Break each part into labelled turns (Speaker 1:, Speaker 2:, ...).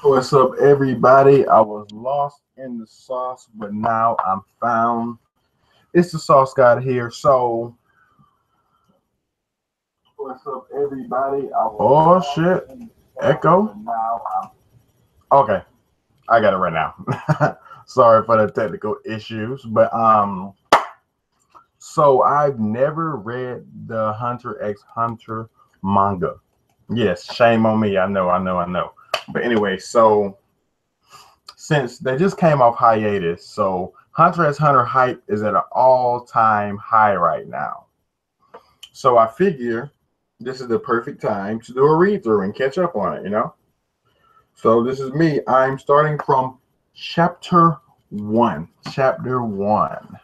Speaker 1: What's up, everybody? I was lost in the sauce, but now I'm found. It's the Sauce God here. So, what's up, everybody? Oh shit! Echo. Okay, I got it right now. Sorry for the technical issues, but so I've never read the Hunter x Hunter manga. Yes, shame on me. I know. But anyway, so since they just came off hiatus, so Hunter x Hunter hype is at an all-time high right now. So I figure this is the perfect time to do a read-through and catch up on it. So this is me. I'm starting from chapter one. Chapter one.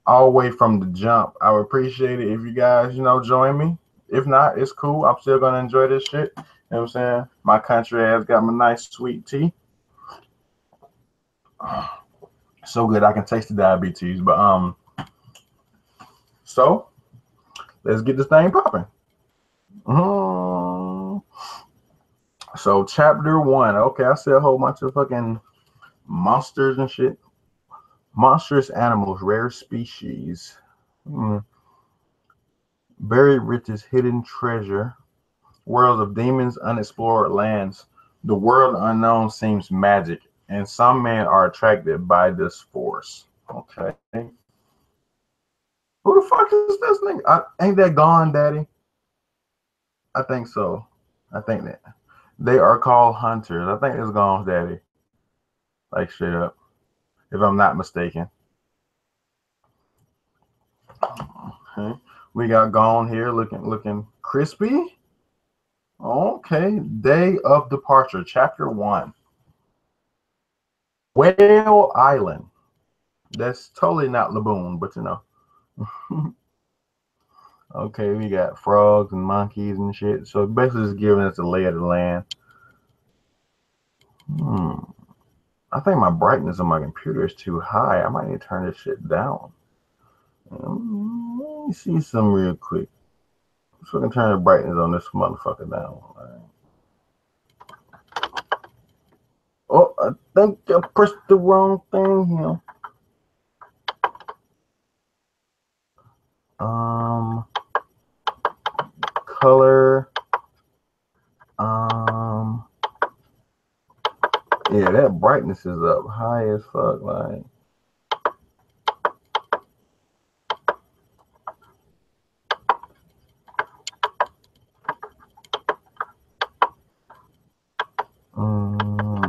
Speaker 1: All the way from the jump. I would appreciate it if you guys, join me. If not, it's cool. I'm still gonna enjoy this shit. You know what I'm saying? My country ass got my nice sweet tea. So good I can taste the diabetes. But so let's get this thing popping. So chapter one. Okay, I see a whole bunch of fucking monsters and shit. Monstrous animals, rare species. Buried riches, hidden treasure. Worlds of demons, unexplored lands. The world unknown seems magic, and some men are attracted by this force. Okay. Who the fuck is this nigga? Ain't that Gone, Daddy? I think so. I think that. They are called hunters. I think it's Gone's daddy. Like straight up. If I'm not mistaken. Okay. We got Gone here looking crispy. Okay. Day of Departure, chapter 1. Whale Island. That's totally not Laboon, but Okay, we got frogs and monkeys and shit. So basically just giving us a lay of the land. I think my brightness on my computer is too high. I might need to turn this shit down. Let me see some real quick. So I can turn the brightness on this motherfucker down. Right. Oh, I think I pressed the wrong thing here. Color. Yeah, that brightness is up high as fuck, like.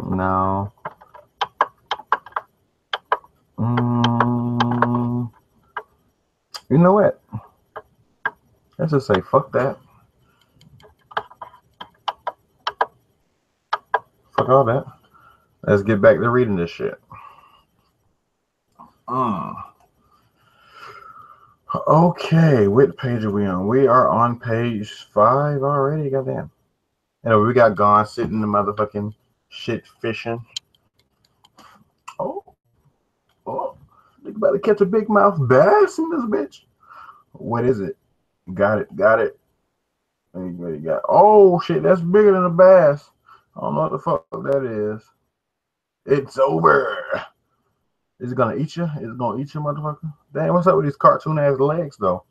Speaker 1: No. You know what? Let's just say fuck that. Fuck all that. Let's get back to reading this shit. Okay, what page are we on? We are on page 5 already. Goddamn. Anyway, we got Gone sitting in the motherfucking shit fishing. Oh, you about to catch a big mouth bass in this bitch. What is it? Got it. What you got? Oh shit, that's bigger than a bass. I don't know what the fuck that is. It's over. Is it gonna eat you? Is it gonna eat you, motherfucker? Damn, what's up with these cartoon ass legs though?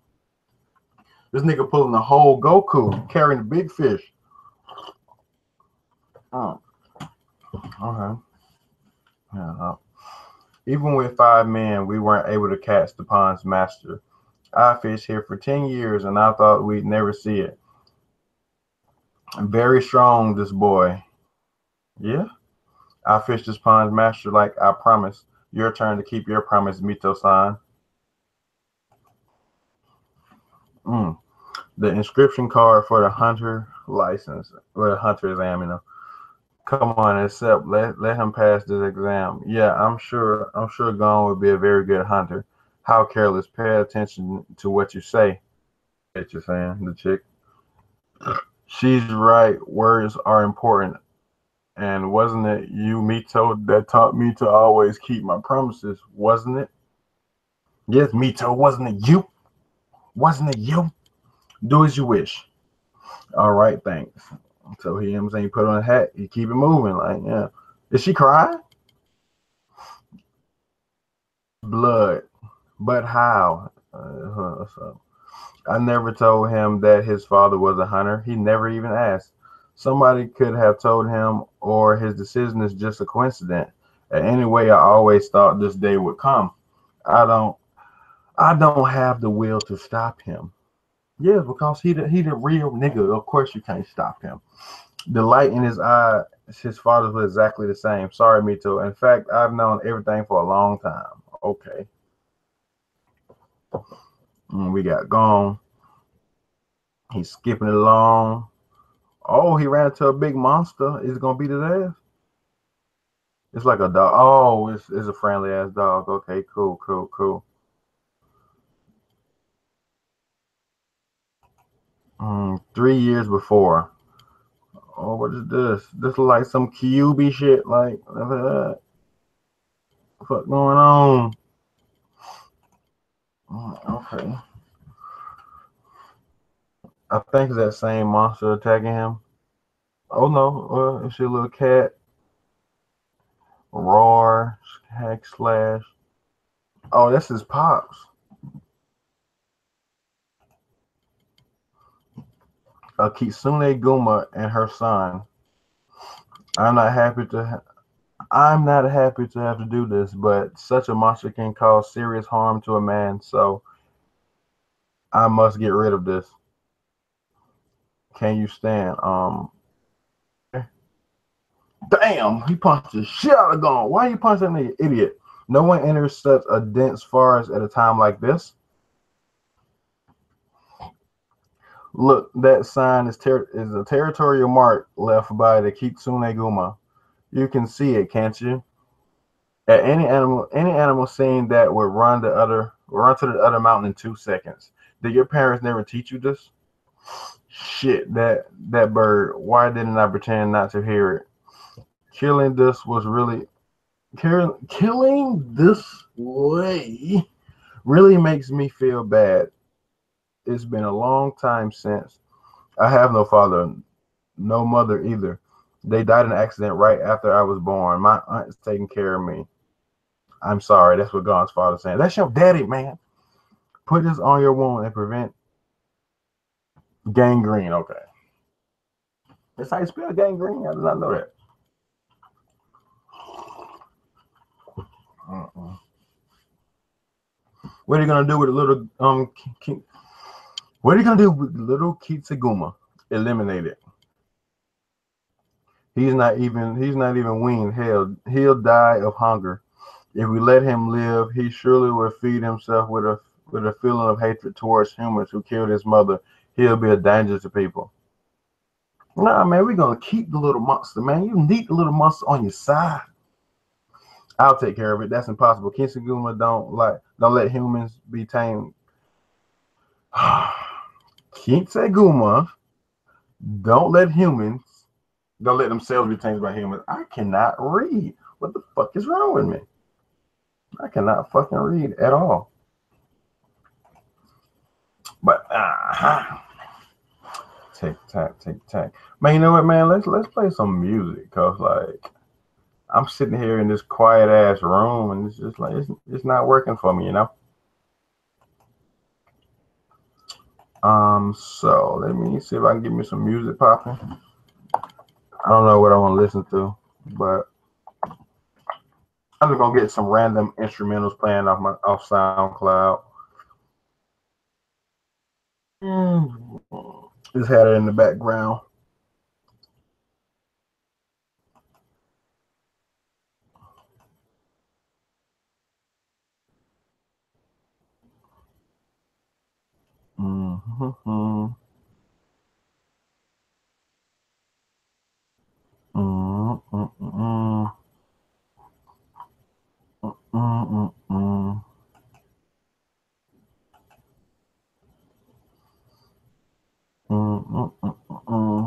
Speaker 1: This nigga pulling the whole Goku, carrying the big fish. Oh. Okay. Yeah. Even with 5 men, we weren't able to catch the pond's master. I fished here for 10 years and I thought we'd never see it. Very strong, this boy. Yeah. I fished this pond's master like I promised. Your turn to keep your promise, Mito-san. The inscription card for the hunter license, or the hunter exam, Come on, accept. Let him pass this exam. Yeah, I'm sure Gone would be a very good hunter. How careless. Pay attention to what you say. What you're saying, the chick. She's right. Words are important. And wasn't it you, Mito, that taught me to always keep my promises? Wasn't it? Yes, Mito. Wasn't it you? Wasn't it you? Do as you wish. All right, thanks. So he, you know what I'm saying, he put on a hat, he keep it moving. Like, yeah. Is she crying? Blood. But how? So I never told him that his father was a hunter. He never even asked. Somebody could have told him, or his decision is just a coincidence. Anyway, I always thought this day would come. I don't I don't have the will to stop him. Yeah, because he the real nigga. Of course you can't stop him. The light in his eye, his father's was exactly the same. Sorry, Mito. In fact, I've known everything for a long time. Okay. We got gone. He's skipping along. Oh, he ran into a big monster. Is it gonna beat his ass? It's like a dog. Oh, it's a friendly ass dog. Okay, cool, cool, cool. 3 years before. Oh, what is this? This is like some QB shit. Like, what's going on? Okay. I think it's that same monster attacking him. Oh no, it's your little cat. Roar, hack slash. Oh, that's his pops. Kitsune Guma and her son. I'm not happy to. I'm not happy to have to do this, but such a monster can cause serious harm to a man, so I must get rid of this. Can you stand? Damn, he punched the shit out of Gone. Why you punching that nigga, idiot? No one enters such a dense forest at a time like this. Look, that sign is a territorial mark left by the Kitsune Guma. You can see it, can't you? At any animal seen that would run to the other mountain in 2 seconds. Did your parents never teach you this? Shit, that bird. Why didn't I pretend not to hear it? Killing this was really killing this way really makes me feel bad. It's been a long time since I have no father, no mother either. They died in an accident right after I was born. My aunt is taking care of me. I'm sorry. That's what God's father saying. That's your daddy, man. Put this on your wound and prevent gangrene. Okay. That's how you spell gangrene. I did not know that. What are you gonna do with a little What are you gonna do with little Kitsuguma? Eliminate it. He's not even weaned. Hell, he'll die of hunger. If we let him live, he surely will feed himself with a feeling of hatred towards humans who killed his mother. He'll be a danger to people. Nah, man, we're gonna keep the little monster, man. You need the little monster on your side. I'll take care of it. That's impossible. Kitsuguma don't let humans be tamed. Kitsuguma don't let themselves be tamed by humans. I cannot read. What the fuck is wrong with me? I cannot fucking read at all. But tick tack, tick tack. Man, you know what, man? Let's play some music, cause like I'm sitting here in this quiet ass room, and it's just like it's not working for me, you know. So let me see if I can get me some music popping. I don't know what I want to listen to, but I'm just gonna get some random instrumentals playing off SoundCloud. Just had it in the background. Mm-hmm. Mm-mm-mm. Mm-mm-mm. Mm-mm-mm.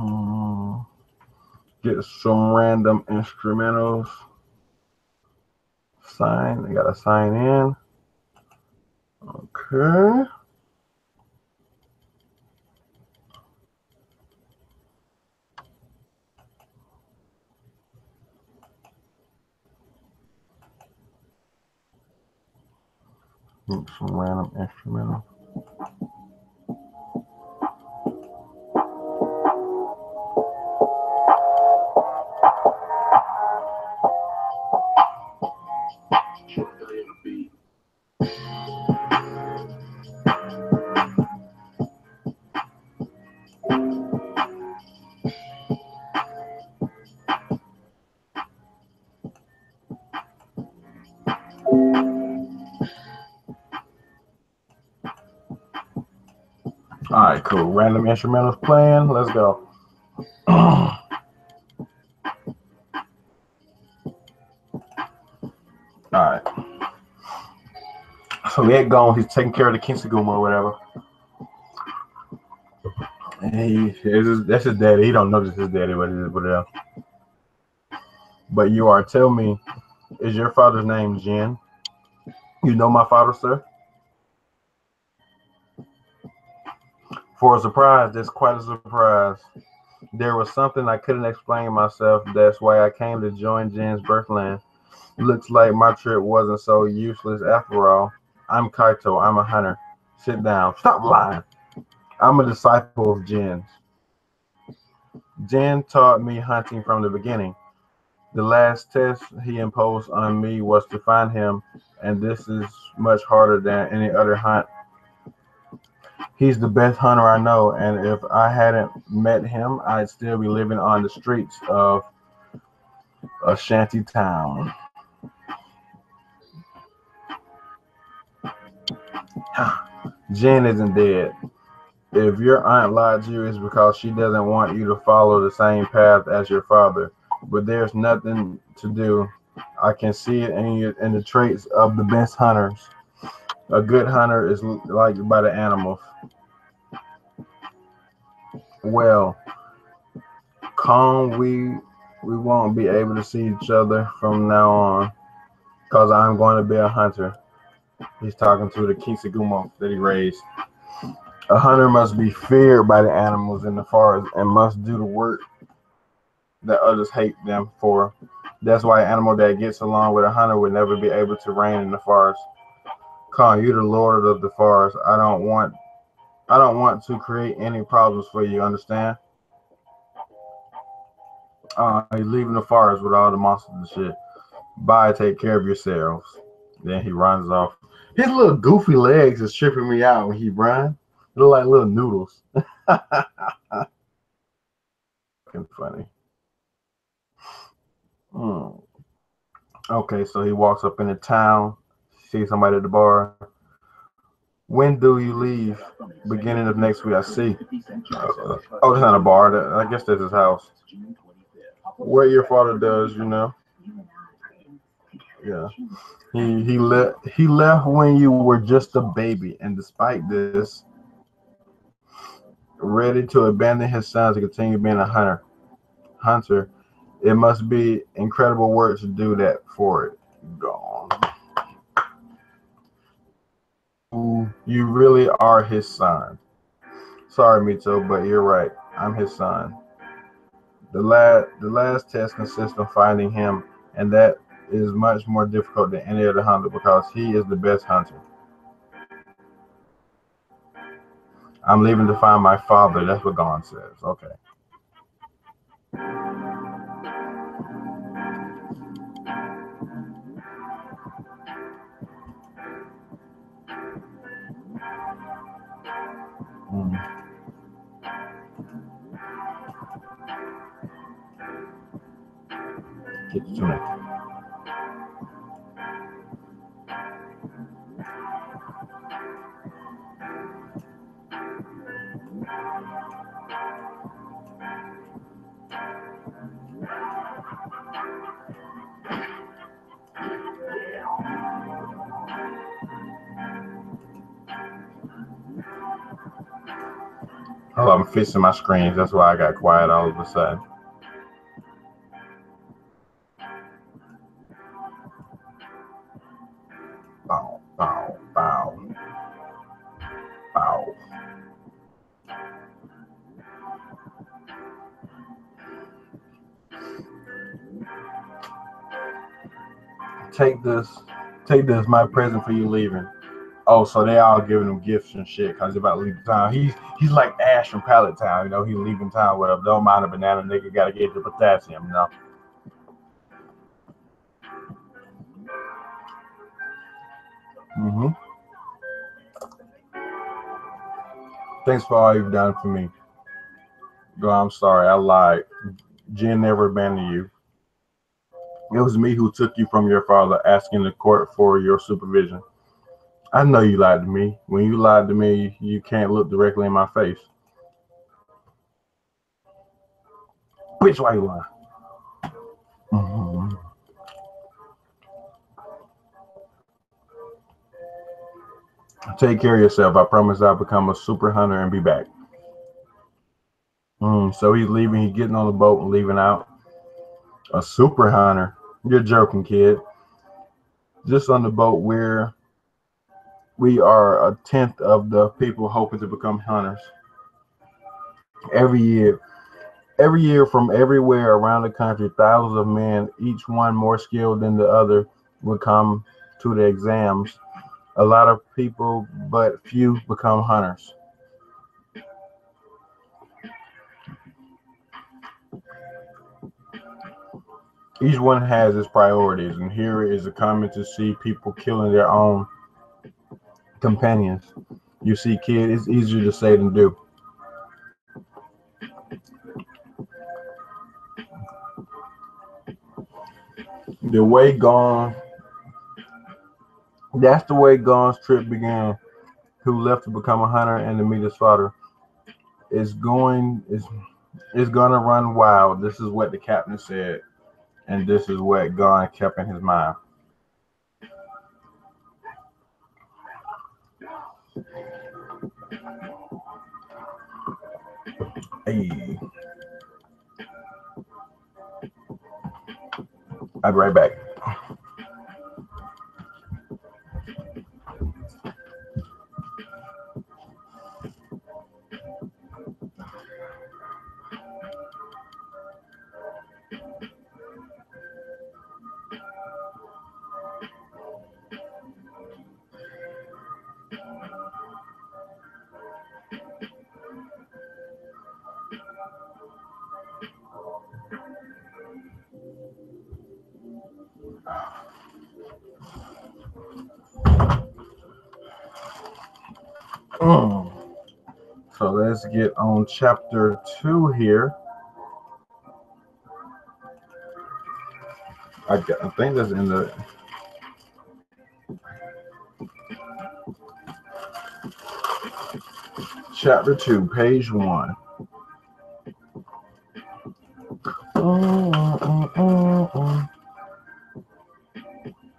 Speaker 1: Get some random instrumentals. I gotta sign in. Okay. Some random instrumental. All right, cool. Random instrumentals playing. Let's go. All right. So get going. He's taking care of the Kinseguma or whatever. And that's his daddy. He don't know this is his daddy, but it is whatever. But you are. Tell me, is your father's name Jin? You know my father, sir? For a surprise, that's quite a surprise. There was something I couldn't explain myself. That's why I came to join Jin's birthland. Looks like my trip wasn't so useless after all. I'm Kaito. I'm a hunter. Sit down. Stop lying. I'm a disciple of Jin's. Jin taught me hunting from the beginning. The last test he imposed on me was to find him, and this is much harder than any other hunt. He's the best hunter I know, and if I hadn't met him, I'd still be living on the streets of a shanty town. Jen isn't dead. If your aunt lied to you, it's because she doesn't want you to follow the same path as your father. But there's nothing to do. I can see it in the traits of the best hunters. A good hunter is liked by the animals. Well, Kong, we won't be able to see each other from now on, because I'm going to be a hunter. He's talking to the Kisaguma that he raised. A hunter must be feared by the animals in the forest and must do the work that others hate them for. That's why an animal that gets along with a hunter would never be able to reign in the forest. Khan, you're the lord of the forest. I don't want to create any problems for you, understand? He's leaving the forest with all the monsters and shit. Bye, take care of yourselves. Then he runs off. His little goofy legs is tripping me out when he runs. They look like little noodles. Fucking funny. Okay, so he walks up in the town, sees somebody at the bar. When do you leave? Beginning of next week, I see. Oh, that's not a bar. I guess that's his house. What your father does, you know. Yeah. He left when you were just a baby, and despite this, ready to abandon his son to continue being a hunter. It must be incredible work to do that for it. Gone. You really are his son. Sorry, Mito, but you're right. I'm his son. The last test consists of finding him, and that is much more difficult than any other hunter because he is the best hunter. I'm leaving to find my father. That's what Gon says. Okay. Get to me. Oh, I'm fixing my screens. That's why I got quiet all of a sudden. Bow, bow, bow. Bow. Take this, my present for you leaving. Oh, so they all giving him gifts and shit because he's about to leave the town. He's like Ash from Pallet Town, you know. He's leaving town with him. Don't mind a banana, nigga. Gotta get the potassium, you know. Mm-hmm. Thanks for all you've done for me. Girl, I'm sorry. I lied. Jen never abandoned you. It was me who took you from your father, asking the court for your supervision. I know you lied to me. When you lied to me, you can't look directly in my face. Bitch, why you lying? Mm-hmm. Take care of yourself. I promise I'll become a super hunter and be back. So he's leaving. He's getting on the boat and leaving out. A super hunter? You're joking, kid. Just on the boat where we are a tenth of the people hoping to become hunters. Every year from everywhere around the country, thousands of men, each one more skilled than the other, would come to the exams. A lot of people, but few become hunters. Each one has its priorities, and here is a comment to see people killing their own companions. You see, kid, it's easier to say than do. The way Gone, that's the way Gone's trip began. Who left to become a hunter and to meet his father. It's gonna run wild. This is what the captain said, and this is what Gone kept in his mind. Hey, I'll be right back. So let's get on chapter 2 here. I think that's in the chapter 2, page 1.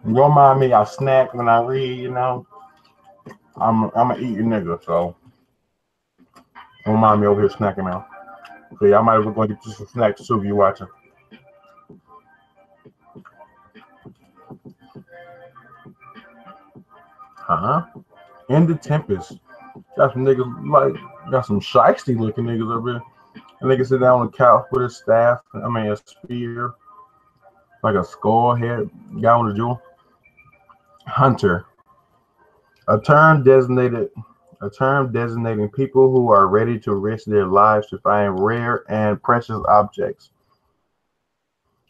Speaker 1: Don't mind me, I snack when I read, you know. I'm a eating nigga, so don't mind me over here snacking now. Okay, I might as well go get you some snacks too if you're watching. In the Tempest. Got some niggas got some shiesty looking niggas up here. And nigga sit down on the couch with a staff, a spear, like a skull head guy on the jewel. Hunter. A term designating people who are ready to risk their lives to find rare and precious objects.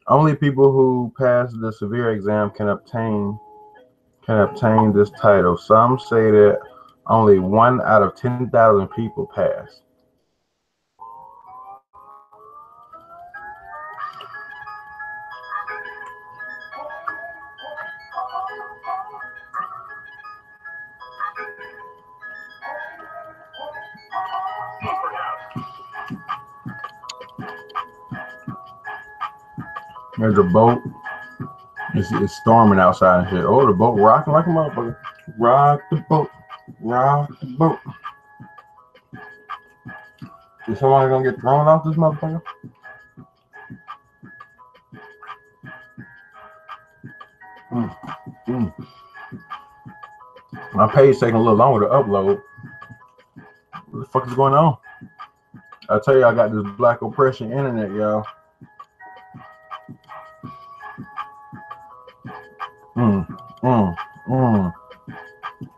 Speaker 1: Only people who pass the severe exam can obtain this title. Some say that only 1 out of 10,000 people pass. There's a boat. It's storming outside and shit. Oh, the boat rocking like a motherfucker. Rock the boat. Rock the boat. Is somebody gonna get thrown off this motherfucker? My page taking a little longer to upload. What the fuck is going on? I tell you, I got this black oppression internet, y'all.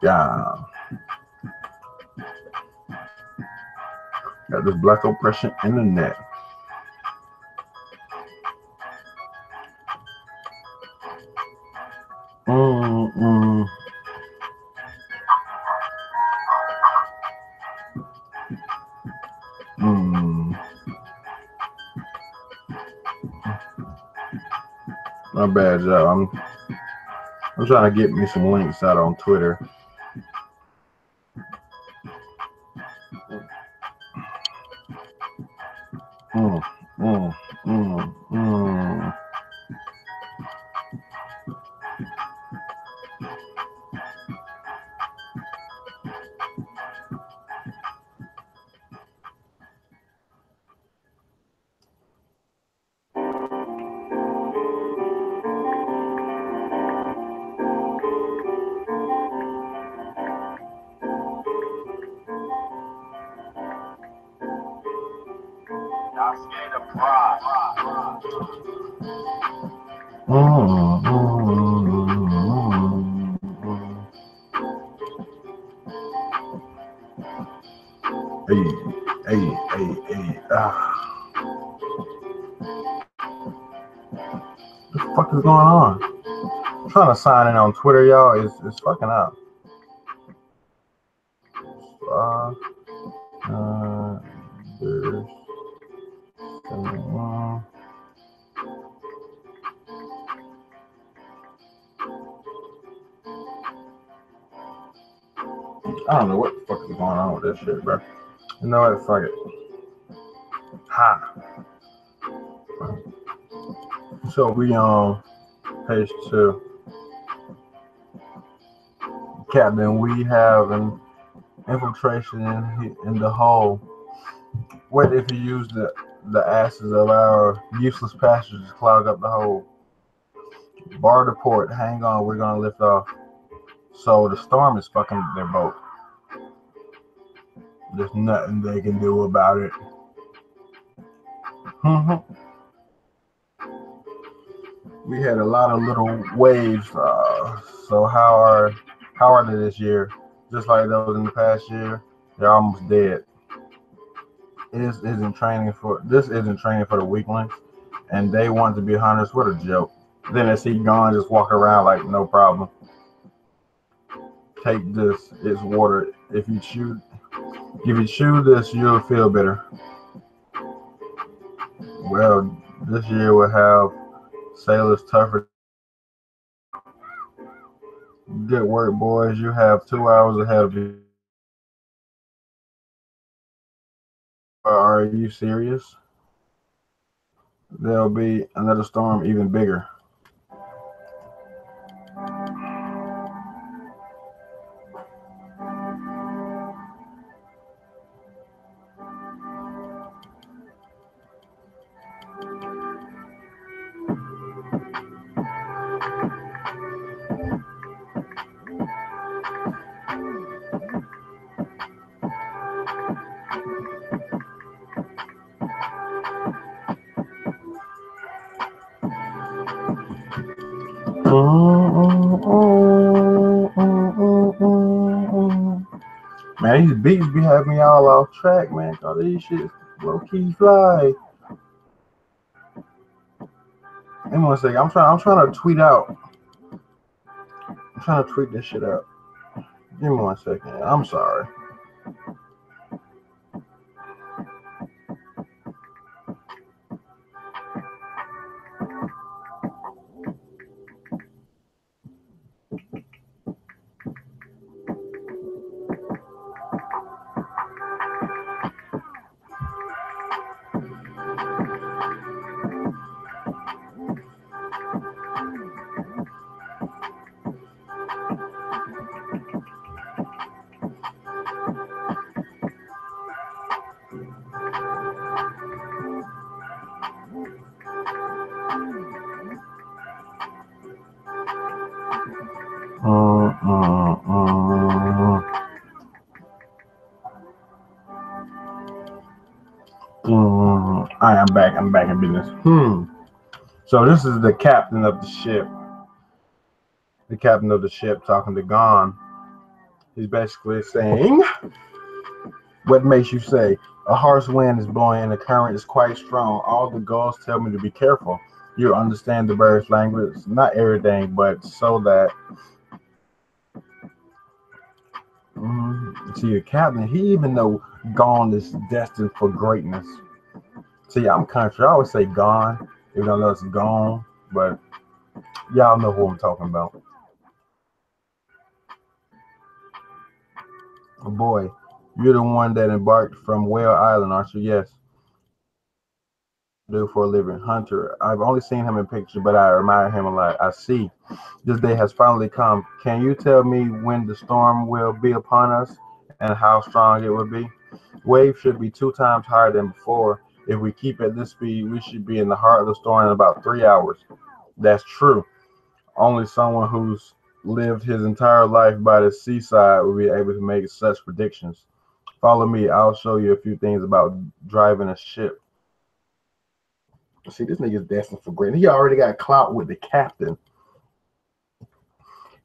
Speaker 1: Yeah. Got this black oppression in the net. My bad, y'all. I'm trying to get me some links out on Twitter. Hey. What the fuck is going on? I'm trying to sign in on Twitter, y'all. It's fucking up. There's I don't know what the fuck is going on with this shit, bro. You know what? Fuck it. Ha. So we on page 2. Captain, we have an infiltration in the hull. What if you use the asses of our useless passengers to clog up the hole? Bar the port. Hang on, we're gonna lift off. So the storm is fucking their boat. There's nothing they can do about it. We had a lot of little waves. So how are they this year? Just like those in the past year, they're almost dead. This isn't training for the weaklings, and they want to be hunters. What a joke! Then they see gone, just walk around like no problem. Take this. It's water. If you chew this, you'll feel better. Well, this year we'll have sailors tougher. Good work, boys. You have 2 hours ahead of you. Are you serious? There'll be another storm even bigger. Man, these beats be having me all off track, man. All these shit low key fly. Give me 1 second. I'm trying to tweet out. I'm trying to tweet this shit out. Give me 1 second. I'm sorry. I'm back in business. So this is the captain of the ship. The captain of the ship talking to Gon. He's basically saying, what makes you say, a harsh wind is blowing and the current is quite strong. All the gulls tell me to be careful. You understand the bird's language, not everything, but so that. See, the captain, he even know gone is destined for greatness. See, I'm country. I always say gone, even though it's gone, but y'all know who I'm talking about. Boy, you're the one that embarked from Whale Island, aren't you? Yes. Do for a living, Hunter. I've only seen him in pictures, but I admire him a lot. I see. This day has finally come. Can you tell me when the storm will be upon us and how strong it will be? Waves should be 2 times higher than before. If we keep at this speed, we should be in the heart of the storm in about 3 hours. That's true. Only someone who's lived his entire life by the seaside will be able to make such predictions. Follow me. I'll show you a few things about driving a ship. See, this nigga's destined for greatness. He already got clout with the captain.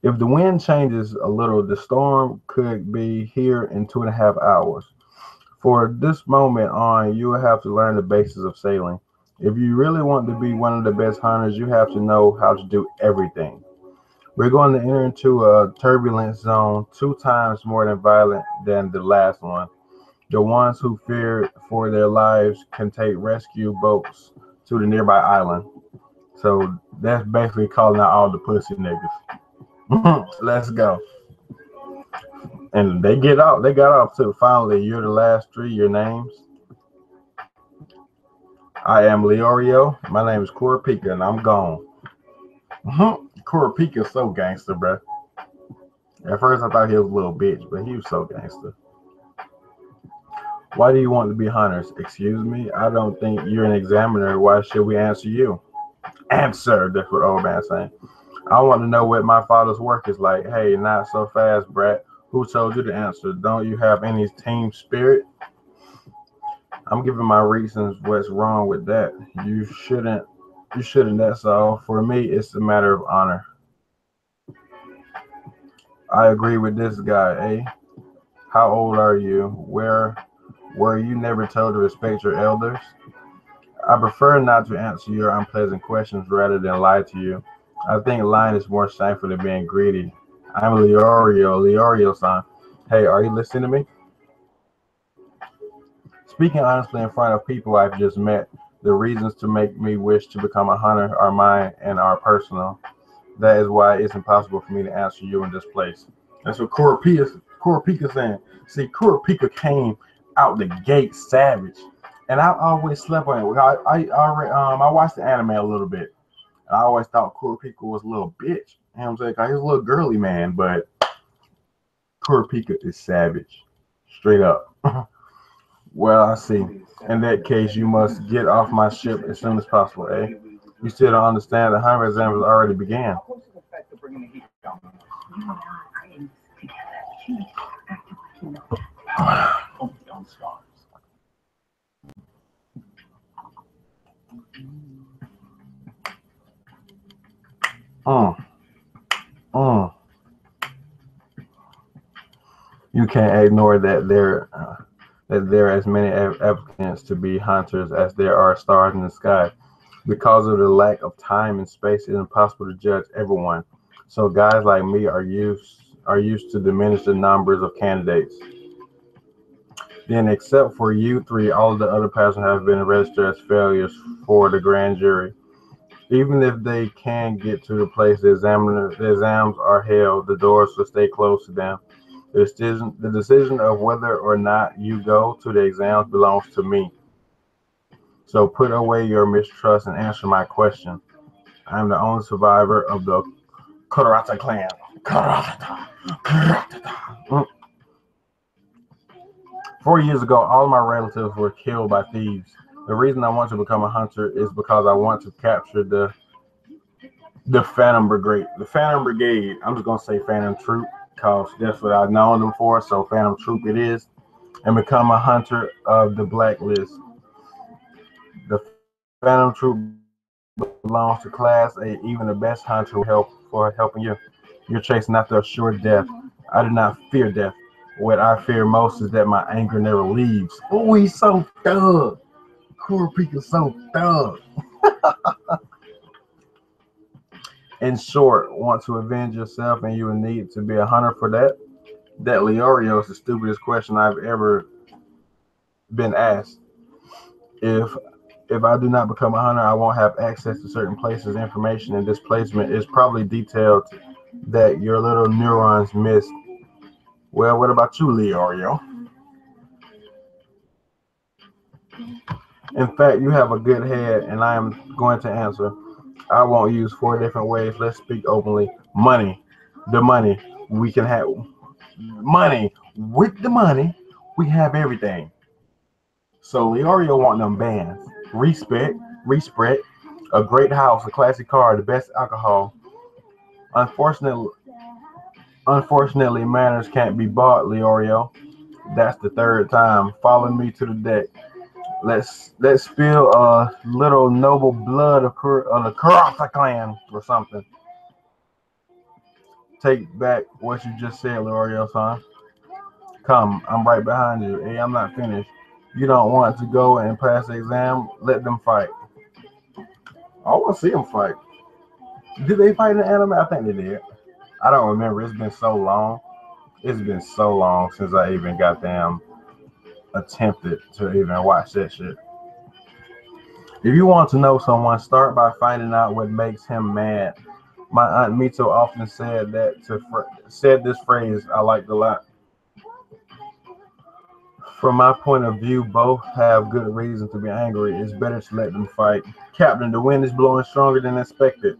Speaker 1: If the wind changes a little, the storm could be here in 2.5 hours. For this moment on, you will have to learn the basics of sailing. If you really want to be one of the best hunters, you have to know how to do everything. We're going to enter into a turbulent zone 2 times more violent than the last one. The ones who fear for their lives can take rescue boats to the nearby island. So that's basically calling out all the pussy niggas. Let's go. And they get off. They got off too. Finally, you're the last three. Your names. I am Leorio. My name is Kurapika, and I'm gone. Kurapika's so gangster, bro. At first, I thought he was a little bitch, but he was so gangster. Why do you want to be hunters? Excuse me? I don't think you're an examiner. Why should we answer you? Answer, that's what old man's saying. I want to know what my father's work is like. Hey, not so fast, brat. Who told you to answer? Don't you have any team spirit? I'm giving my reasons what's wrong with that. You shouldn't, that's all. For me, it's a matter of honor. I agree with this guy, eh? How old are you? Where were you never told to respect your elders? I prefer not to answer your unpleasant questions rather than lie to you. I think lying is more shameful than being greedy. I'm Leorio-san. Hey, are you listening to me? Speaking honestly in front of people I've just met, the reasons to make me wish to become a hunter are mine and are personal. That is why it's impossible for me to answer you in this place. That's what Kurapika saying. See, Kurapika came out the gate savage, and I always slept on it. I watched the anime a little bit, and I always thought Kurapika was a little bitch. You know what I'm saying? 'Cause he's a little girly man, but Kurapika is savage, straight up. Well, I see. In that case, you must get off my ship as soon as possible, eh? You still don't understand the hunter exam has already began. Mm, mm. You can't ignore that there are as many applicants to be hunters as there are stars in the sky. Because of the lack of time and space, it's impossible to judge everyone. So guys like me are used to diminish the numbers of candidates. Then, except for you three, all of the other passengers have been registered as failures for the grand jury. Even if they can get to the place the exams are held, the doors will stay closed to them. The decision of whether or not you go to the exams belongs to me. So put away your mistrust and answer my question. I'm the only survivor of the Karata clan. Karata. Karata. 4 years ago, all of my relatives were killed by thieves. The reason I want to become a hunter is because I want to capture the Phantom Brigade. The Phantom Brigade, I'm just going to say Phantom Troop because that's what I've known them for, so Phantom Troop it is, and become a hunter of the blacklist. The Phantom Troop belongs to Class A. Even the best hunter will help for helping you. You're chasing after a sure death. I do not fear death. What I fear most is that my anger never leaves. Oh, he's so thug. Kurapika's so thug. In short, want to avenge yourself and you will need to be a hunter for that? That Leorio is the stupidest question I've ever been asked. If if I do not become a hunter, I won't have access to certain places, information, and displacement is probably detailed that your little neurons missed. Well, what about you, Leorio? In fact, you have a good head, and I am going to answer. I won't use four different ways. Let's speak openly. Money. The money. We can have money. With the money, we have everything. So Leorio want them bands. Respect, a great house, a classic car, the best alcohol. Unfortunately, unfortunately, manners can't be bought, Leorio. That's the third time. Follow me to the deck. Let's spill a little noble blood of the Karate clan or something. Take back what you just said, L'Oreal son. Come, I'm right behind you. Hey, I'm not finished. You don't want to go and pass the exam? Let them fight. I want to see them fight. Did they fight in anime? I think they did. I don't remember. It's been so long. It's been so long since I even got them attempted to even watch that shit. If you want to know someone, start by finding out what makes him mad. My aunt Mito often said this phrase I liked a lot. From my point of view, both have good reason to be angry. It's better to let them fight. Captain, the wind is blowing stronger than expected.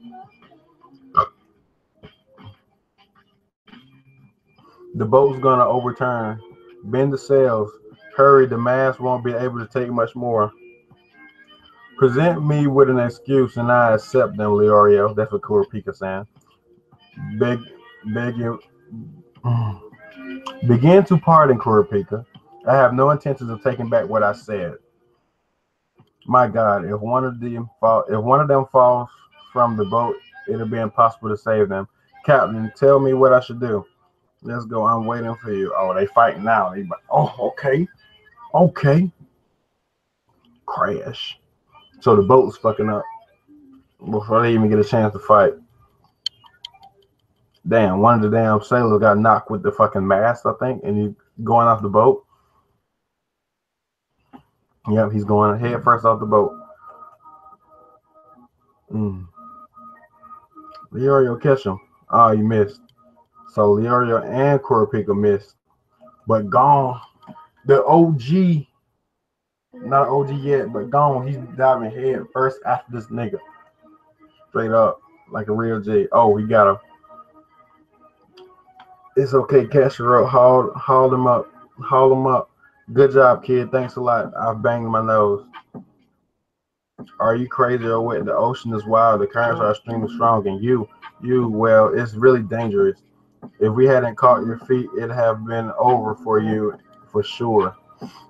Speaker 1: The boat's gonna overturn. Bend the sails. Hurry, the mast won't be able to take much more. Present me with an excuse and I accept them, Leorio. That's what Kurapika saying. Beg, beg you. Begin to pardon, Kurapika. I have no intentions of taking back what I said. My God, if one of them falls from the boat, it'll be impossible to save them. Captain, tell me what I should do. Let's go. I'm waiting for you. Oh, they fighting now. Oh, okay, okay. Crash. So the boat's fucking up before they even get a chance to fight. Damn, one of the damn sailors got knocked with the fucking mast, I think, and he's going off the boat. Yep, he's going head first off the boat. Leorio catch him. Oh, you missed. So Leorio and Kurapika missed. But gone. The OG, not OG yet, but gone. He's diving head first after this nigga. Straight up, like a real G. Oh, he got him. It's okay, catch her up. Haul him up. Haul him up. Good job, kid. Thanks a lot. I've banged my nose. Are you crazy or what? The ocean is wild. The currents are extremely strong. And well, it's really dangerous. If we hadn't caught your feet, it'd have been over for you for sure.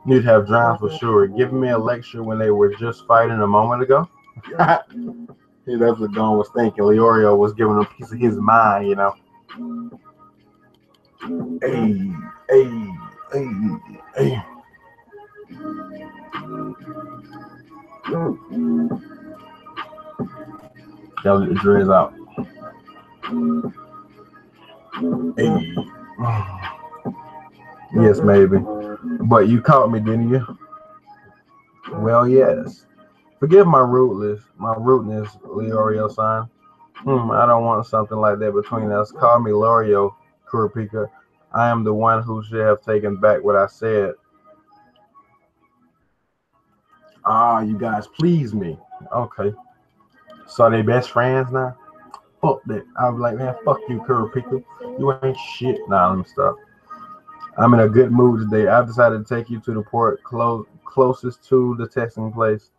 Speaker 1: You'd have drowned for sure. Giving me a lecture when they were just fighting a moment ago. Yeah, that's what Don was thinking. Leorio was giving a piece of his mind, you know. Hey, hey, hey, hey. Gotta let the dreads out. Hey. Yes, maybe. But you caught me, didn't you? Well, yes. Forgive my rudeness, Leorio san. I don't want something like that between us. Call me Leorio, Kurapika. I am the one who should have taken back what I said. Ah, you guys please me. Okay. So they best friends now? Fuck that. I was like, man, fuck you, Kurapika. You ain't shit. Nah, let me stop. I'm in a good mood today. I've decided to take you to the port closest to the testing place.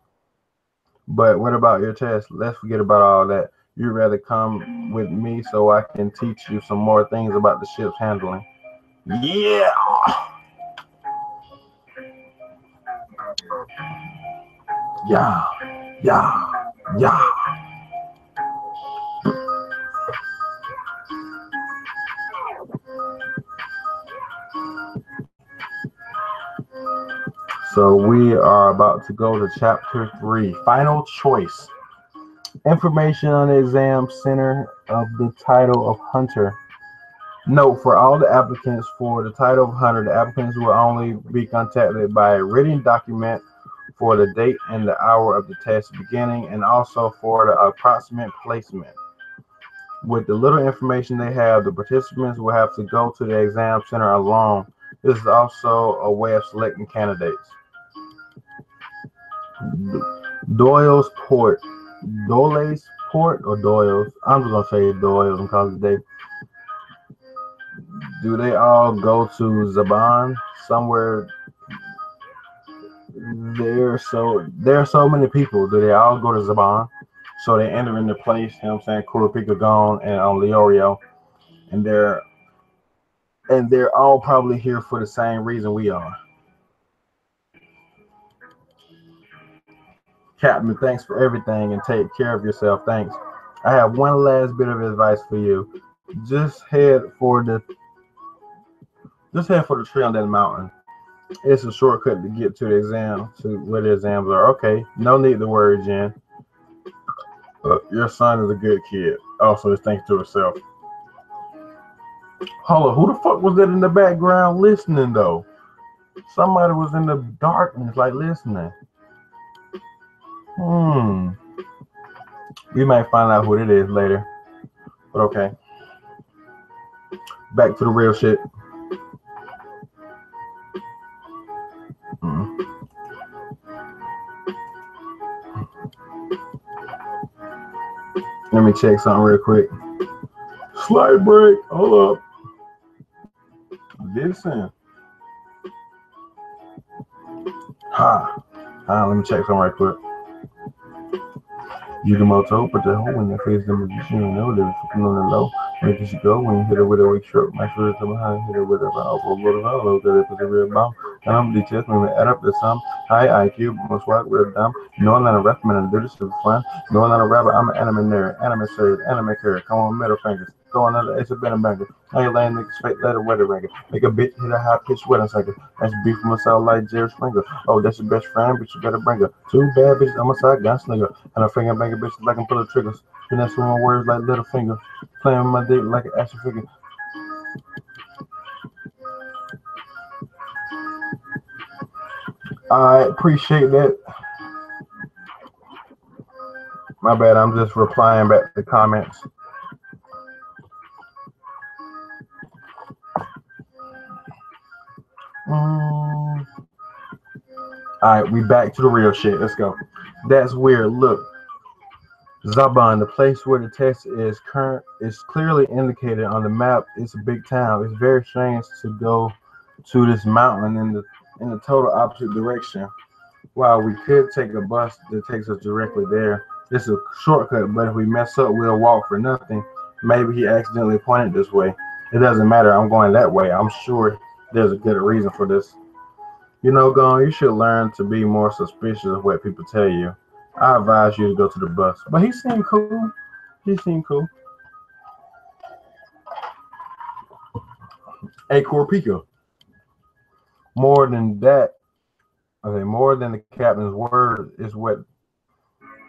Speaker 1: But what about your test? Let's forget about all that. You'd rather come with me so I can teach you some more things about the ship's handling. Yeah. Yeah. Yeah. Yeah. So we are about to go to chapter 3, final choice. Information on the exam center of the title of Hunter. Note, for all the applicants for the title of Hunter, the applicants will only be contacted by a written document for the date and the hour of the test beginning, and also for the approximate placement. With the little information they have, the participants will have to go to the exam center alone. This is also a way of selecting candidates. Doyle's Port. Doyle's Port or Doyle's? I'm just gonna say Doyle's because do they all go to Zaban somewhere? There are so many people. Do they all go to Zaban? So they enter into place, you know what I'm saying, Kurapika gone and on Leorio, and they're all probably here for the same reason we are. Captain, thanks for everything and take care of yourself. Thanks. I have one last bit of advice for you. Just head for the tree on that mountain. It's a shortcut to get to the exam, to where the exams are. Okay, no need to worry, Jen. Your son is a good kid. Also, it's thanks to herself. Hold on, who the fuck was that in the background listening though? Somebody was in the darkness, like listening. We might find out who it is later. But okay. Back to the real shit. Let me check something real quick. Slight break. Hold up. Listen. Let me check something right quick. Yugamoto put the hole in the face of the magician and know that it's on the low. Where did she go when you hit her with a weak stroke? Make sure it's behind, hit her with a valve or blow the valve, that it was a real bomb. And I'm the test when we add up the sum. High IQ, most rock real dumb. Knowing that a rapper and do this is fun. Knowing that a rapper, I'm an anime nerd, anime series, anime career. Come on, middle fingers. Go on another ace of been a banker. Now you laying niggas fake letter weather ranker. Make a bitch hit a high pitched wedding cycle. That's beef from a sound like Jerry Springer. Oh, that's your best friend, but you better bring her. Two bad bitches on my side, gunslinger. And a finger banker bitches like I'm pulling triggers. Finesse with my words like little finger. Playing with my dick like an action figure. I appreciate that. My bad, I'm just replying back to the comments. All right, we back to the real shit. Let's go. That's weird. Look, Zaban, the place where the test is clearly indicated on the map. It's a big town. It's very strange to go to this mountain in the total opposite direction. While we could take a bus that takes us directly there, this is a shortcut. But if we mess up, we'll walk for nothing. Maybe he accidentally pointed this way. It doesn't matter. I'm going that way. I'm sure there's a good reason for this. You know, Gon, you should learn to be more suspicious of what people tell you. I advise you to go to the bus. But he seemed cool. Hey, Corpico. More than that, okay, more than the captain's word is what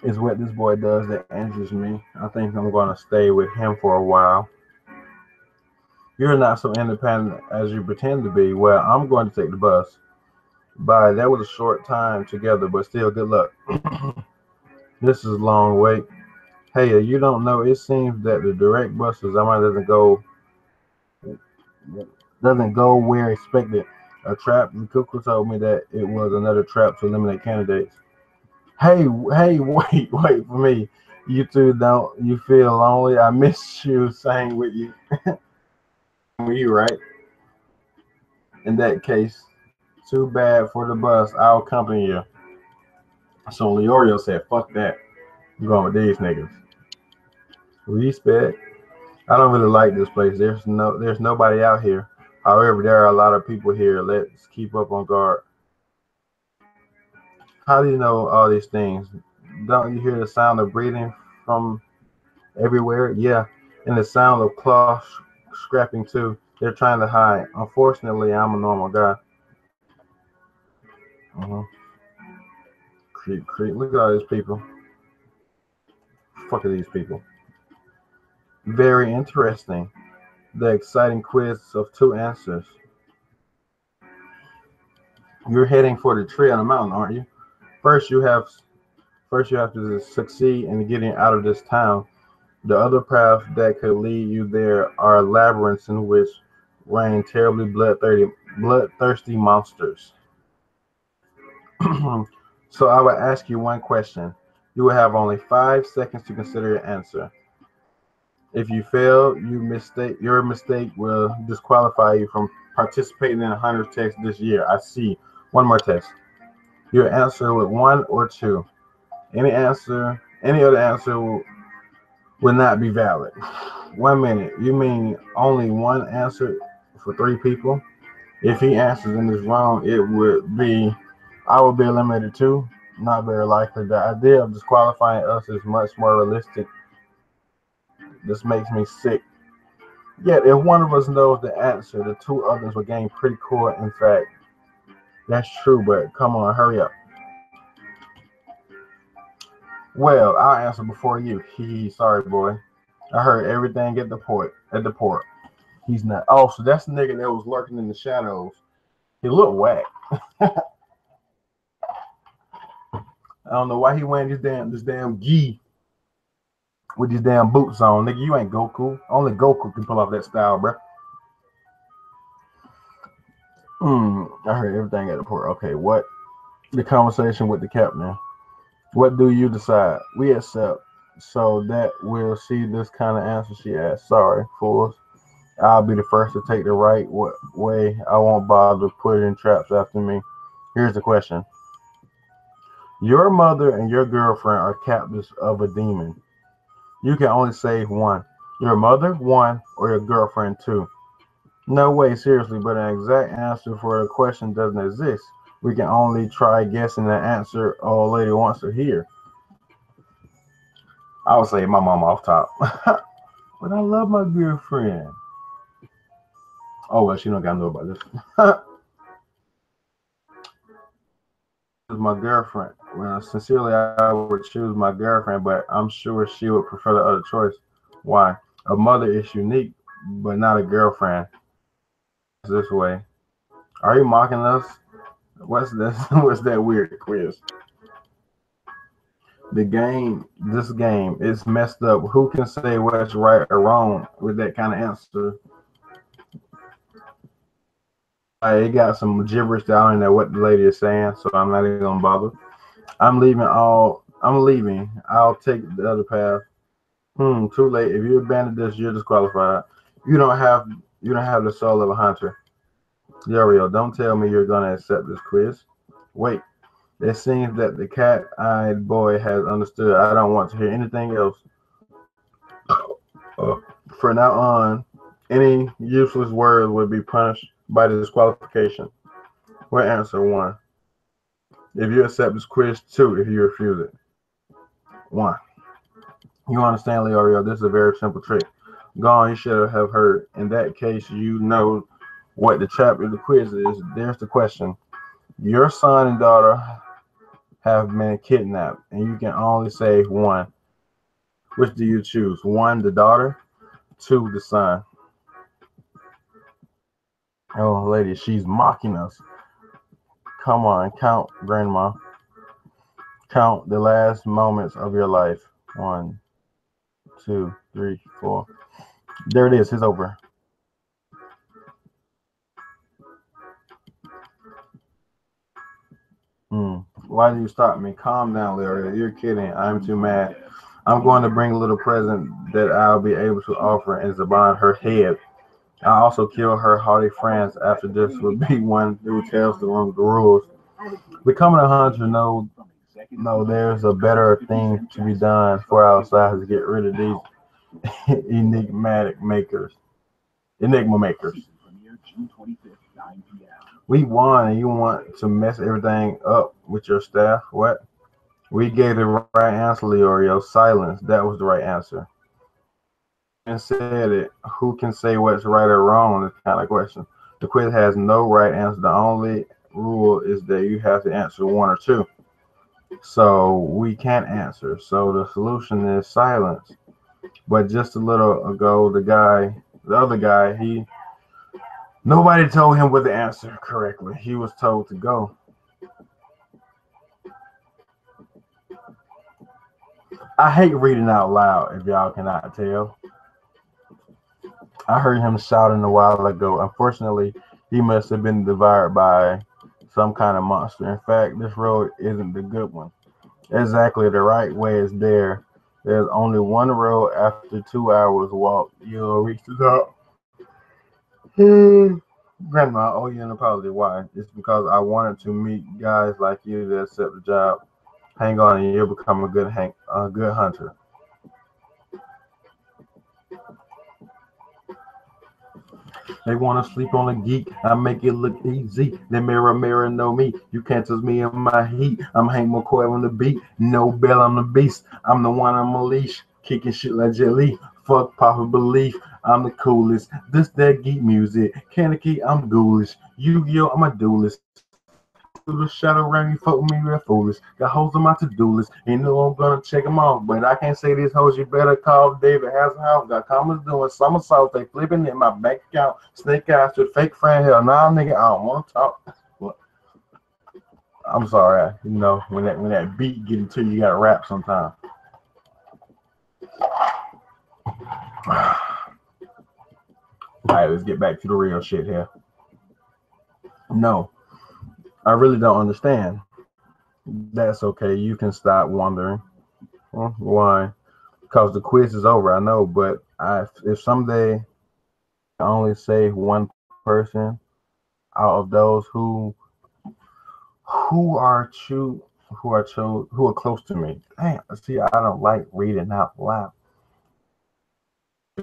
Speaker 1: this boy does that interests me. I think I'm going to stay with him for a while. You're not so independent as you pretend to be. Well, I'm going to take the bus. Bye. That was a short time together, but still, good luck. This is a long wait. Hey, you don't know. It seems that the direct bus doesn't go where expected. A trap. Kuku told me that it was another trap to eliminate candidates. Hey, wait for me. You two don't. You feel lonely? I miss you. Sang with you. With you, right? In that case, too bad for the bus. I'll accompany you. So Leorio said, fuck that. I'm going with these niggas. Respect. I don't really like this place. There's nobody out here. However, there are a lot of people here. Let's keep up on guard. How do you know all these things? Don't you hear the sound of breathing from everywhere? Yeah, and the sound of cloth scrapping too. They're trying to hide. Unfortunately, I'm a normal guy. Uh-huh. Creep, creep. Look at all these people. Fuck are these people? Very interesting. The exciting quiz of two answers. You're heading for the tree on the mountain, aren't you? First, you have first you have to succeed in getting out of this town. The other paths that could lead you there are labyrinths in which reign terribly bloodthirsty monsters. So I will ask you one question. You will have only 5 seconds to consider your answer. If you fail, your mistake will disqualify you from participating in a hunter test this year. I see. One more test. Your answer with one or two. Any other answer will not be valid. 1 minute. You mean only one answer for three people? If he answers and is wrong, I would be eliminated too. Not very likely. The idea of disqualifying us is much more realistic. This makes me sick. Yet, if one of us knows the answer, the two others will gain pretty cool. In fact, that's true, but come on, hurry up. Well, I'll answer before you. Sorry, boy. I heard everything at the port. At the port. He's not. Oh, so that's the nigga that was lurking in the shadows. He looked whack. I don't know why he wearing this damn gi with these damn boots on. Nigga, you ain't Goku. Only Goku can pull off that style, bro. I heard everything at the port. Okay, what? The conversation with the captain. What do you decide? We accept. So that we'll see this kind of answer, she asked. Sorry, fools. I'll be the first to take the right way. I won't bother putting traps after me. Here's the question. Your mother and your girlfriend are captives of a demon. You can only save one. Your mother, one, or your girlfriend, two. No way, seriously, but an exact answer for the question doesn't exist. We can only try guessing the answer old lady wants to hear. I would say my mom off top. But I love my girlfriend. Oh, well, she don't got to know about this. My girlfriend. Well, sincerely, I would choose my girlfriend, but I'm sure she would prefer the other choice. Why? A mother is unique, but not a girlfriend. This way. Are you mocking us? What's this? What's that weird quiz? This game is messed up. Who can say what's right or wrong with that kind of answer? It got some gibberish that I don't know what the lady is saying, so I'm not even gonna bother. I'm leaving. I'll take the other path. Too late. If you abandon this, you're disqualified. You don't have the soul of a hunter. Yorio, don't tell me you're gonna accept this quiz. Wait. It seems that the cat-eyed boy has understood. I don't want to hear anything else. For now on, any useless word will be punished by disqualification. What answer? One. If you accept this quiz, two. If you refuse it. One. You understand, Leorio? This is a very simple trick. Gone, you should have heard. In that case, you know what the chapter of the quiz is. There's the question. Your son and daughter have been kidnapped, and you can only save one. Which do you choose? One, the daughter. Two, the son. Oh, lady, she's mocking us. Come on, count, Grandma. Count the last moments of your life. 1, 2, 3, 4. There it is. It's over. Why do you stop me? Calm down, Larry. You're kidding. I'm too mad. I'm going to bring a little present that I'll be able to offer and Zaban her head. I'll also kill her haughty friends after this would be one who tells the rules. Becoming a hunter, no, there's a better thing to be done for outside to get rid of these enigma makers. We won, and you want to mess everything up with your staff? What? We gave the right answer, Leorio. Silence. That was the right answer. And said it. Who can say what's right or wrong? This kind of question. The quiz has no right answer. The only rule is that you have to answer one or two. So we can't answer. So the solution is silence. But just a little ago, the other guy, nobody told him what to answer correctly. He was told to go. I hate reading out loud, if y'all cannot tell. I heard him shouting a while ago. Unfortunately, he must have been devoured by some kind of monster. In fact, this road isn't the good one. Exactly, the right way is there. There's only one road. After 2 hours walk, you'll reach the top. Grandma, oh, you an apology. Why? It's because I wanted to meet guys like you that accept the job. Hang on, and you'll become a good hunter. They want to sleep on a geek. I make it look easy. The mirror, mirror, know me. You can't touch me in my heat. I'm Hank McCoy on the beat. No bell on the beast. I'm the one on my leash. Kicking shit like jelly. Fuck Papa Belief. I'm the coolest. This that geek music. Kaneki, I'm ghoulish. Yu-Gi-Oh, I'm a duelist. Walk through the shadow realm, you fuck with me real foolish. Got hoes on my to-do list. You know I'm gonna check them off. But I can't say these hoes, you better call David Hasselhoff. Got commas doing somersaults, they flipping in my bank account. Snake eyes to fake friend. Hell, nah, nigga, I don't wanna talk. Well, I'm sorry, when that beat get into you, you gotta rap sometime. All right, let's get back to the real shit here. No, I really don't understand. That's okay. You can stop wondering. Why? Because the quiz is over. I know, but if someday I only save one person out of those who are true, who are close to me. Damn, see, I don't like reading out loud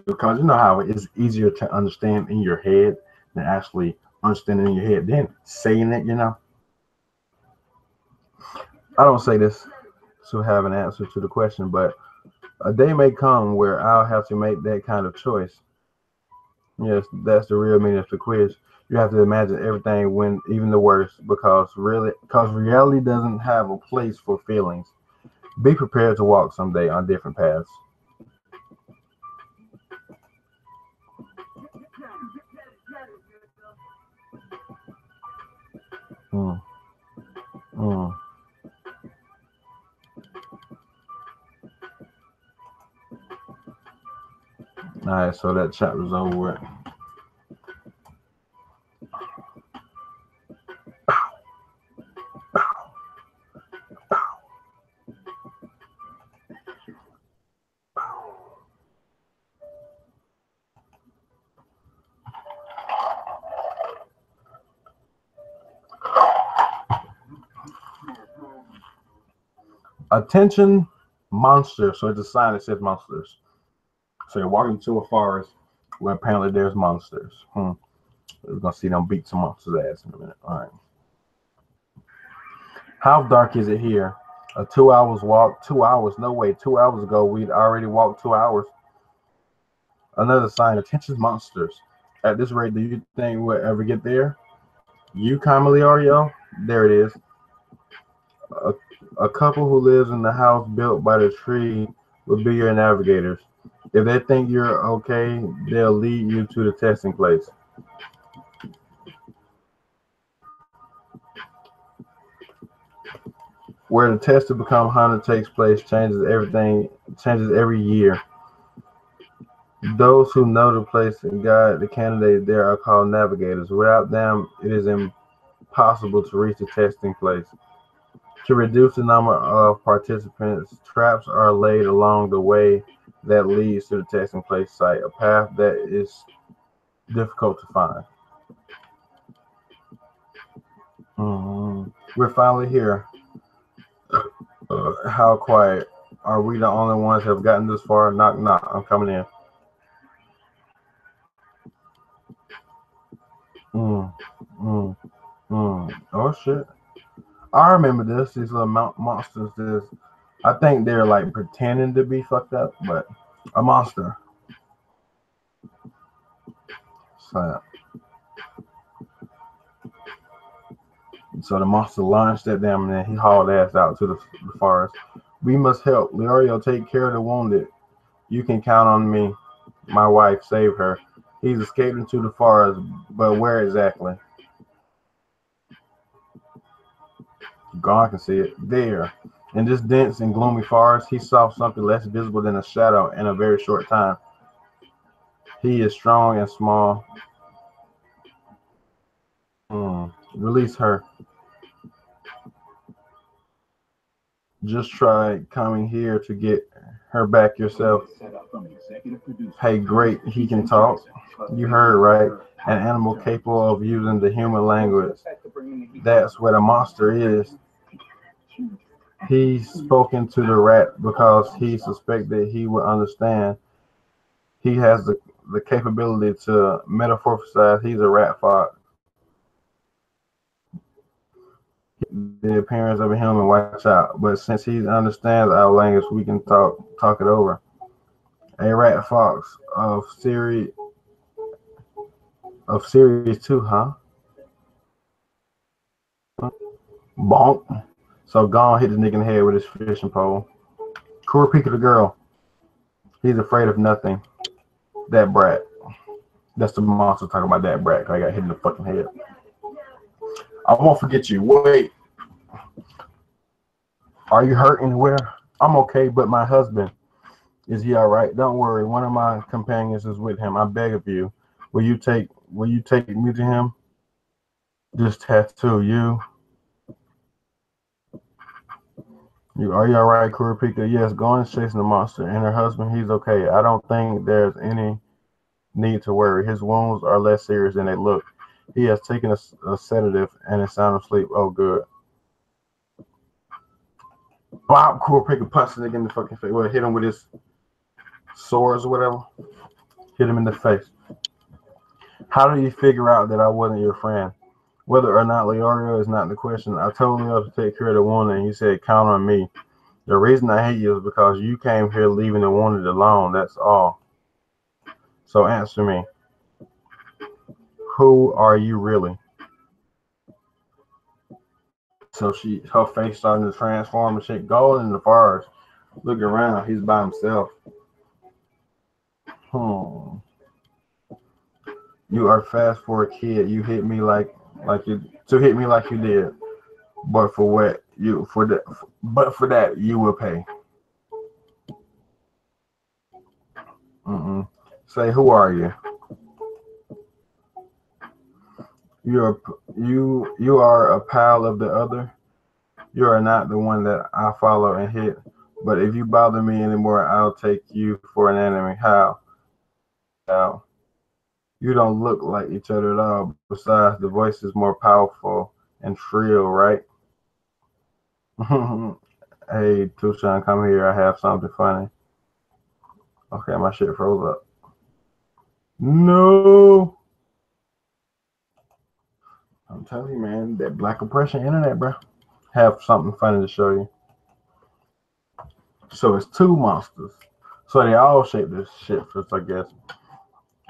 Speaker 1: because you know how it's easier to understand in your head than actually understanding in your head, then saying it. I don't say this to have an answer to the question, but a day may come where I'll have to make that kind of choice. Yes, that's the real meaning of the quiz. You have to imagine everything when even the worst, because reality doesn't have a place for feelings. Be prepared to walk someday on different paths. Mm, mm. All right, so that chapter's over with. Attention, monsters. So it's a sign that says monsters. So you're walking to a forest where apparently there's monsters. We're gonna see them beat some monsters' ass in a minute. All right. How dark is it here? A 2 hours walk. 2 hours? No way. 2 hours ago we'd already walked 2 hours. Another sign. Attention, monsters. At this rate, do you think we'll ever get there? You commonly Oreo? There it is. A, a couple who lives in the house built by the tree will be your navigators. If they think you're okay, they'll lead you to the testing place. Where the test to become hunter takes place changes every year. Those who know the place and guide the candidate there are called navigators. Without them, it is impossible to reach the testing place. To reduce the number of participants, traps are laid along the way that leads to the testing place site, a path that is difficult to find. We're finally here. How quiet. Are we the only ones who have gotten this far? Knock, knock. I'm coming in. Mm, mm, Oh, shit. I remember this. These little monsters. I think they're like pretending to be fucked up, but a monster. So, So the monster lunged at them and then he hauled ass out to the forest. We must help. Leorio, take care of the wounded. You can count on me. My wife, save her. He's escaped into the forest, but where exactly? God can see it. There. In this dense and gloomy forest, he saw something less visible than a shadow in a very short time. He is strong and small. Release her. Just try coming here to get her back yourself. Hey, great. He can talk. You heard right. An animal capable of using the human language. That's what a monster is. He's spoken to the rat because he suspected he would understand. He has the capability to metamorphosize. He's a rat fox. The appearance of a human, watch out. But since he understands our language, we can talk it over. A rat fox of series 2, huh? Bonk. So gone hit the nigga in the head with his fishing pole. Kurapika the girl. He's afraid of nothing. That brat. That's the monster talking about that brat. I got hit in the fucking head. I won't forget you. Wait. Are you hurt anywhere? I'm okay, but my husband. Is he all right? Don't worry. One of my companions is with him. I beg of you. Will you take me to him? This tattoo, are you all right, Kurapika? Yes, go on chasing the monster. And her husband, he's okay. I don't think there's any need to worry. His wounds are less serious than they look. He has taken a sedative and is sound asleep. Oh, good. Bob Kurapika punched the nigga in the fucking face. Well, hit him with his swords or whatever. Hit him in the face. How did you figure out that I wasn't your friend? Whether or not Leorio is not the question. I told Leo to take care of the wounded, and he said, count on me. The reason I hate you is because you came here leaving the wounded alone. That's all. So answer me. Who are you really? So her face starting to transform and shit. Go in the forest. Look around. He's by himself. You are fast for a kid. You hit me like you did. But for that you will pay. Say, who are you? You are a pal of the other. You are not the one that I follow and hit. But if you bother me anymore, I'll take you for an enemy. How? You don't look like each other at all. Besides, the voice is more powerful and shrill, right? Hey, Tushan, come here. I have something funny. Okay, my shit froze up. No. I'm telling you, man, that black oppression internet, bro. Have something funny to show you. So it's two monsters. So they all shape this shit first, I guess.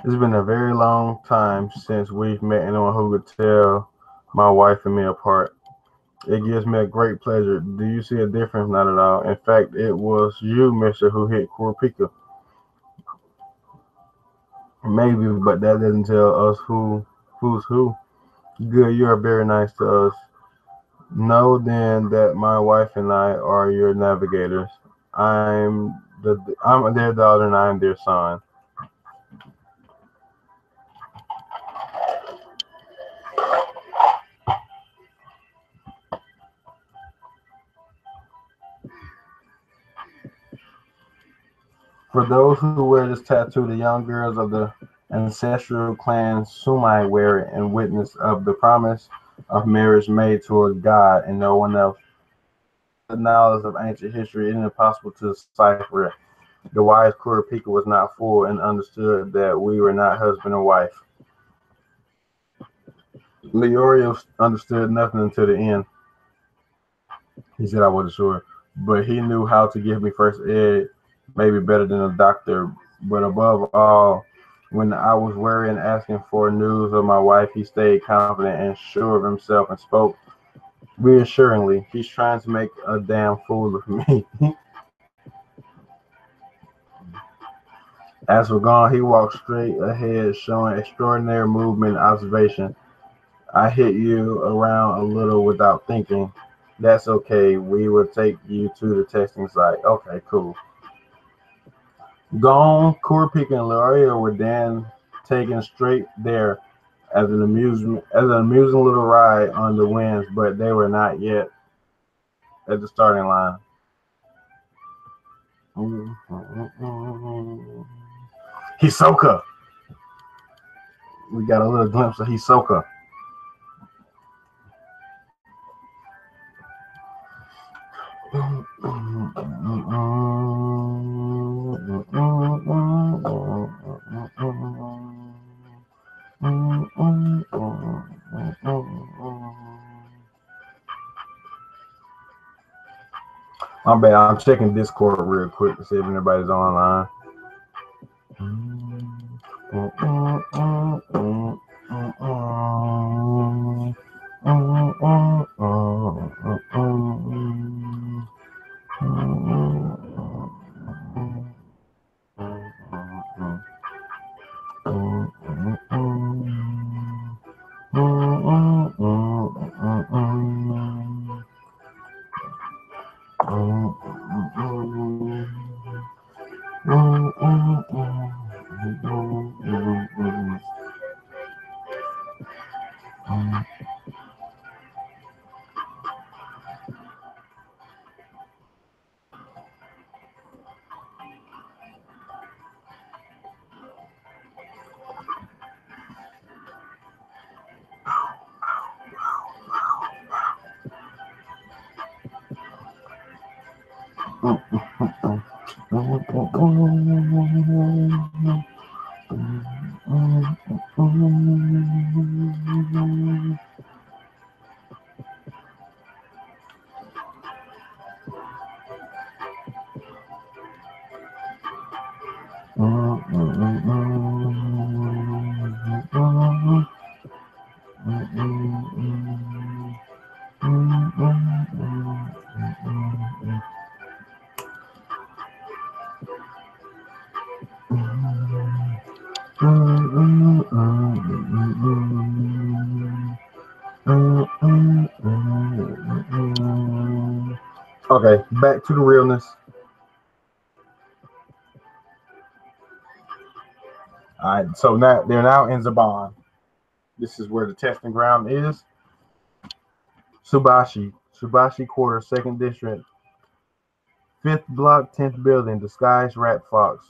Speaker 1: It's been a very long time since we've met anyone who could tell my wife and me apart. It gives me a great pleasure. Do you see a difference? Not at all. In fact, it was you, mister, who hit Kurapika. Maybe, but that doesn't tell us who's who. Good, you are very nice to us. Know then that my wife and I are your navigators. I'm their daughter and I'm their son. For those who wear this tattoo, the young girls of the ancestral clan Sumai wear it in witness of the promise of marriage made toward God and no one else. The knowledge of ancient history, it is impossible to decipher it. The wise Kurapika was not fooled and understood that we were not husband and wife. Leorio understood nothing until the end. He said I wasn't sure, but he knew how to give me first aid, maybe better than a doctor. But above all, when I was worried and asking for news of my wife, he stayed confident and sure of himself and spoke Reassuringly, he's trying to make a damn fool of me. As we're gone, he walks straight ahead, showing extraordinary movement and observation. I hit you around a little without thinking. That's okay. We will take you to the testing site. Okay, cool. Gone, Kurpik and Laria were then taken straight there as an amusing little ride on the winds, but they were not yet at the starting line. Hisoka. We got a little glimpse of Hisoka. My bad. I'm checking Discord real quick to see if anybody's online. Okay, back to the realness. All right, so now they're now in Zaban. This is where the testing ground is. Subashi Quarter, 2nd District, 5th Block, 10th Building, Disguised Rat Fox.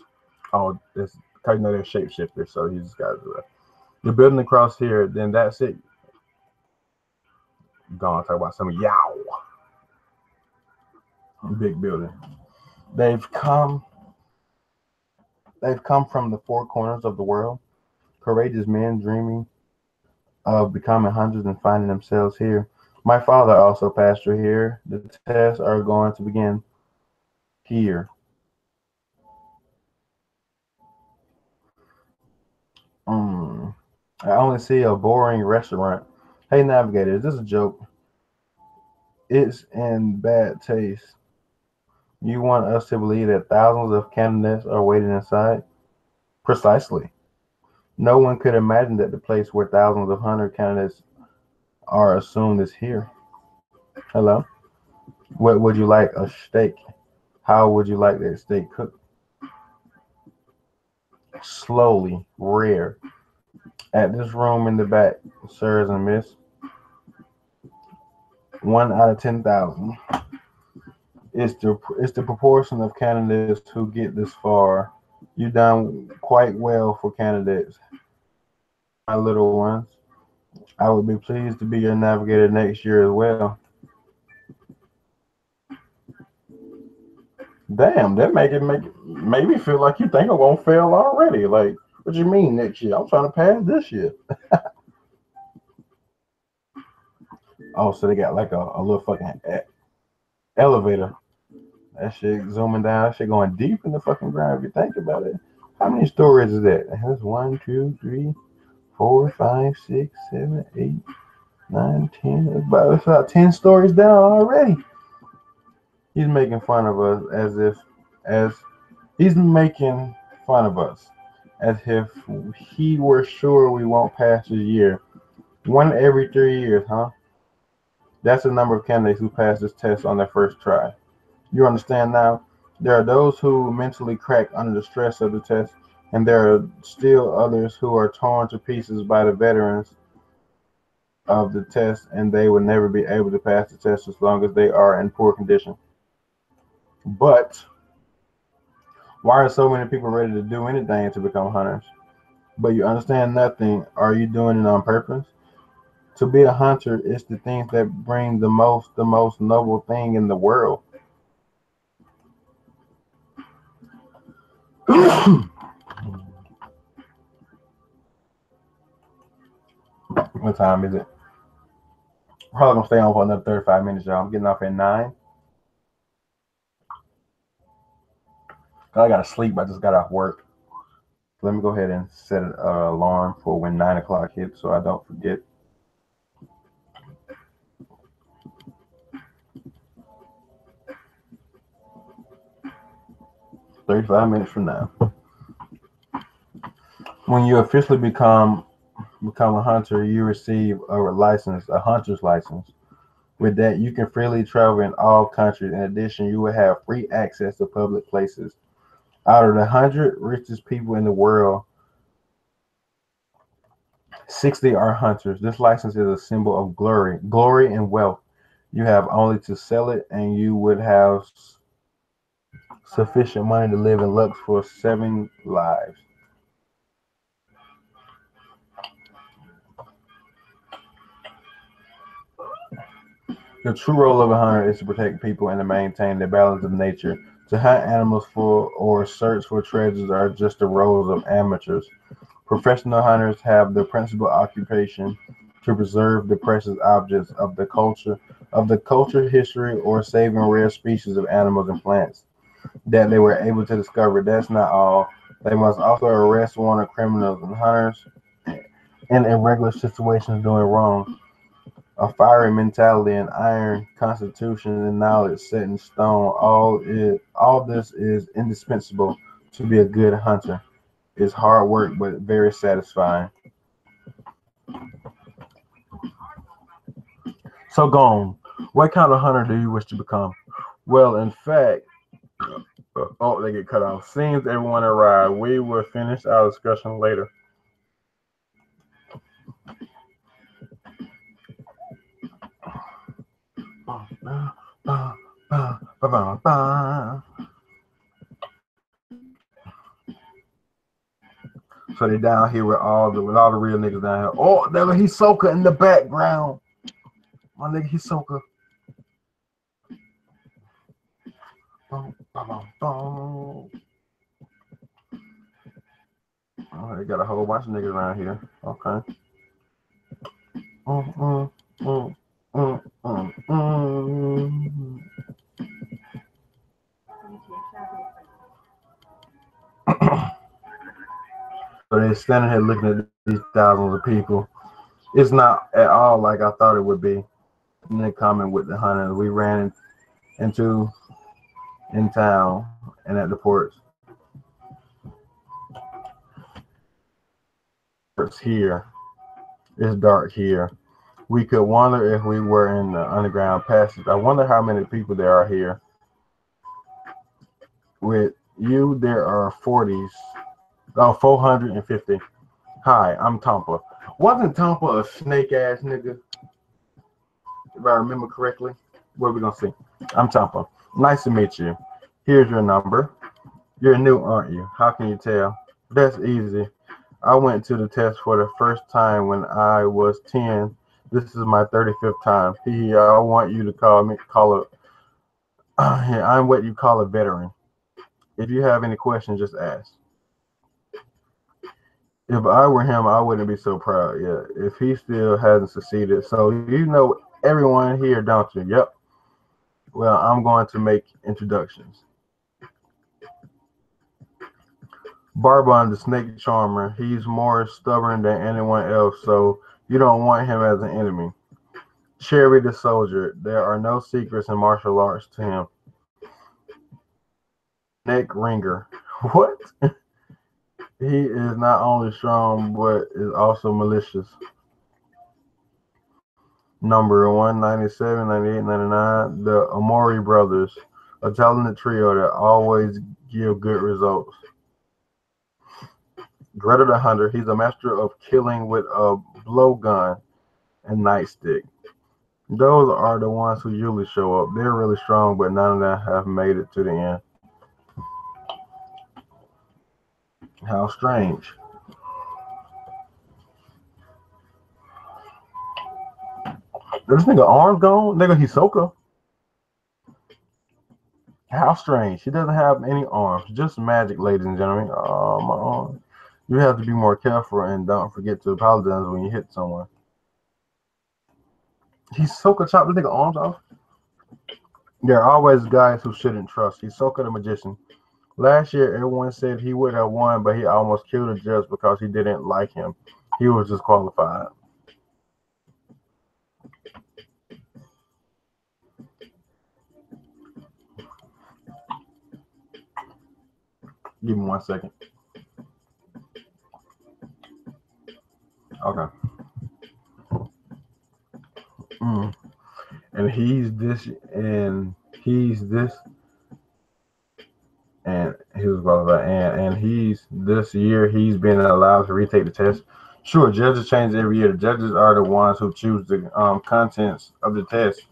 Speaker 1: Oh, this because you know they're shapeshifters, so he just got the building across here. Then that's it. Gonna talk about some yow. Big building. They've come from the four corners of the world. Courageous men dreaming of becoming hunters and finding themselves here. My father also pastor here. The tests are going to begin here. I only see a boring restaurant. Hey, Navigator, is this a joke? It's in bad taste. You want us to believe that thousands of candidates are waiting inside? Precisely. No one could imagine that the place where thousands of hunter candidates are assumed is here. Hello? What would you like? A steak? How would you like that steak cooked? Slowly, rare. At this room in the back, sirs and miss. 1 out of 10,000. It's the proportion of candidates who get this far. You've done quite well for candidates, my little ones. I would be pleased to be your navigator next year as well. Damn, that make me feel like you think I'm gonna fail already. Like, what you mean next year? I'm trying to pass this year. Oh, so they got like a little fucking elevator. That shit zooming down. That shit going deep in the fucking ground. If you think about it, how many stories is that? That's 1, 2, 3, 4, 5, 6, 7, 8. 9, 10. It's about 10 stories down already. He's making fun of us as he's making fun of us as if he were sure we won't pass this year. One every 3 years, huh? That's the number of candidates who pass this test on their first try. You understand now? There are those who mentally crack under the stress of the test, and there are still others who are torn to pieces by the veterans of the test, and they will never be able to pass the test as long as they are in poor condition. But why are so many people ready to do anything to become hunters? But you understand nothing. Are you doing it on purpose? To be a hunter is the things that bring the most noble thing in the world. What time is it? Probably gonna stay on for another 35 minutes, y'all. I'm getting off at 9. I gotta sleep. I just got off work. Let me go ahead and set an alarm for when 9 o'clock hits so I don't forget. "35 minutes from now." When you officially become a hunter, you receive a hunter's license. With that, you can freely travel in all countries. In addition, you will have free access to public places. Out of the 100 richest people in the world, 60 are hunters. This license is a symbol of glory and wealth. You have only to sell it, and you would have sufficient money to live in lux for 7 lives. The true role of a hunter is to protect people and to maintain the balance of nature. To hunt animals for or search for treasures are just the roles of amateurs. Professional hunters have the principal occupation to preserve the precious objects of the culture, history, or saving rare species of animals and plants that they were able to discover. That's not all. They must also arrest wanted criminals and hunters in irregular situations doing wrong. A fiery mentality, an iron constitution, and knowledge set in stone. All this is indispensable to be a good hunter. It's hard work, but very satisfying. So, Gone, what kind of hunter do you wish to become? Well, in fact, oh, they get cut off. Seems everyone arrived. We will finish our discussion later. So they down here with all the real niggas down here. Oh, there he's Hisoka in the background. My nigga Hisoka. Oh, they got a whole bunch of niggas around here. Okay. Mm, mm, mm, mm, mm. So they're standing here looking at these thousands of people. It's not at all like I thought it would be. And then comment with the hunters. We ran into in town and at the ports. It's here. It's dark here. We could wonder if we were in the underground passage. I wonder how many people there are here. With you, there are 450. Hi, I'm Tompa. Wasn't Tompa a snake ass nigga? If I remember correctly. What are we gonna see? I'm Tompa. Nice to meet you. Here's your number. You're new, aren't you? How can you tell? That's easy. I went to the test for the first time when I was 10. This is my 35th time. I want you to call it. I'm what you call a veteran. If you have any questions, just ask. If I were him, I wouldn't be so proud. Yeah, if he still hasn't succeeded. So you know everyone here, don't you? Yep. Well, I'm going to make introductions. Barbon, the snake charmer, he's more stubborn than anyone else, so you don't want him as an enemy. Cherry the soldier. There are no secrets in martial arts to him. Neck ringer. What? He is not only strong, but is also malicious. Number 197, 98, 99. The Amori brothers, a talented trio that always give good results. Greta the Hunter, he's a master of killing with a blowgun and nightstick. Those are the ones who usually show up. They're really strong, but none of them have made it to the end. How strange. This nigga arms gone? Nigga Hisoka? How strange. She doesn't have any arms. Just magic, ladies and gentlemen. Oh, my arm. You have to be more careful and don't forget to apologize when you hit someone. Hisoka chopped the nigga arms off? There are always guys who shouldn't trust. Hisoka the magician. Last year, everyone said he would have won, but he almost killed a judge because he didn't like him. He was disqualified. Give me 1 second. Okay. And he's this, and he's this, and he was qualified, and he's this year he's been allowed to retake the test. Sure, judges change every year. The judges are the ones who choose the contents of the test.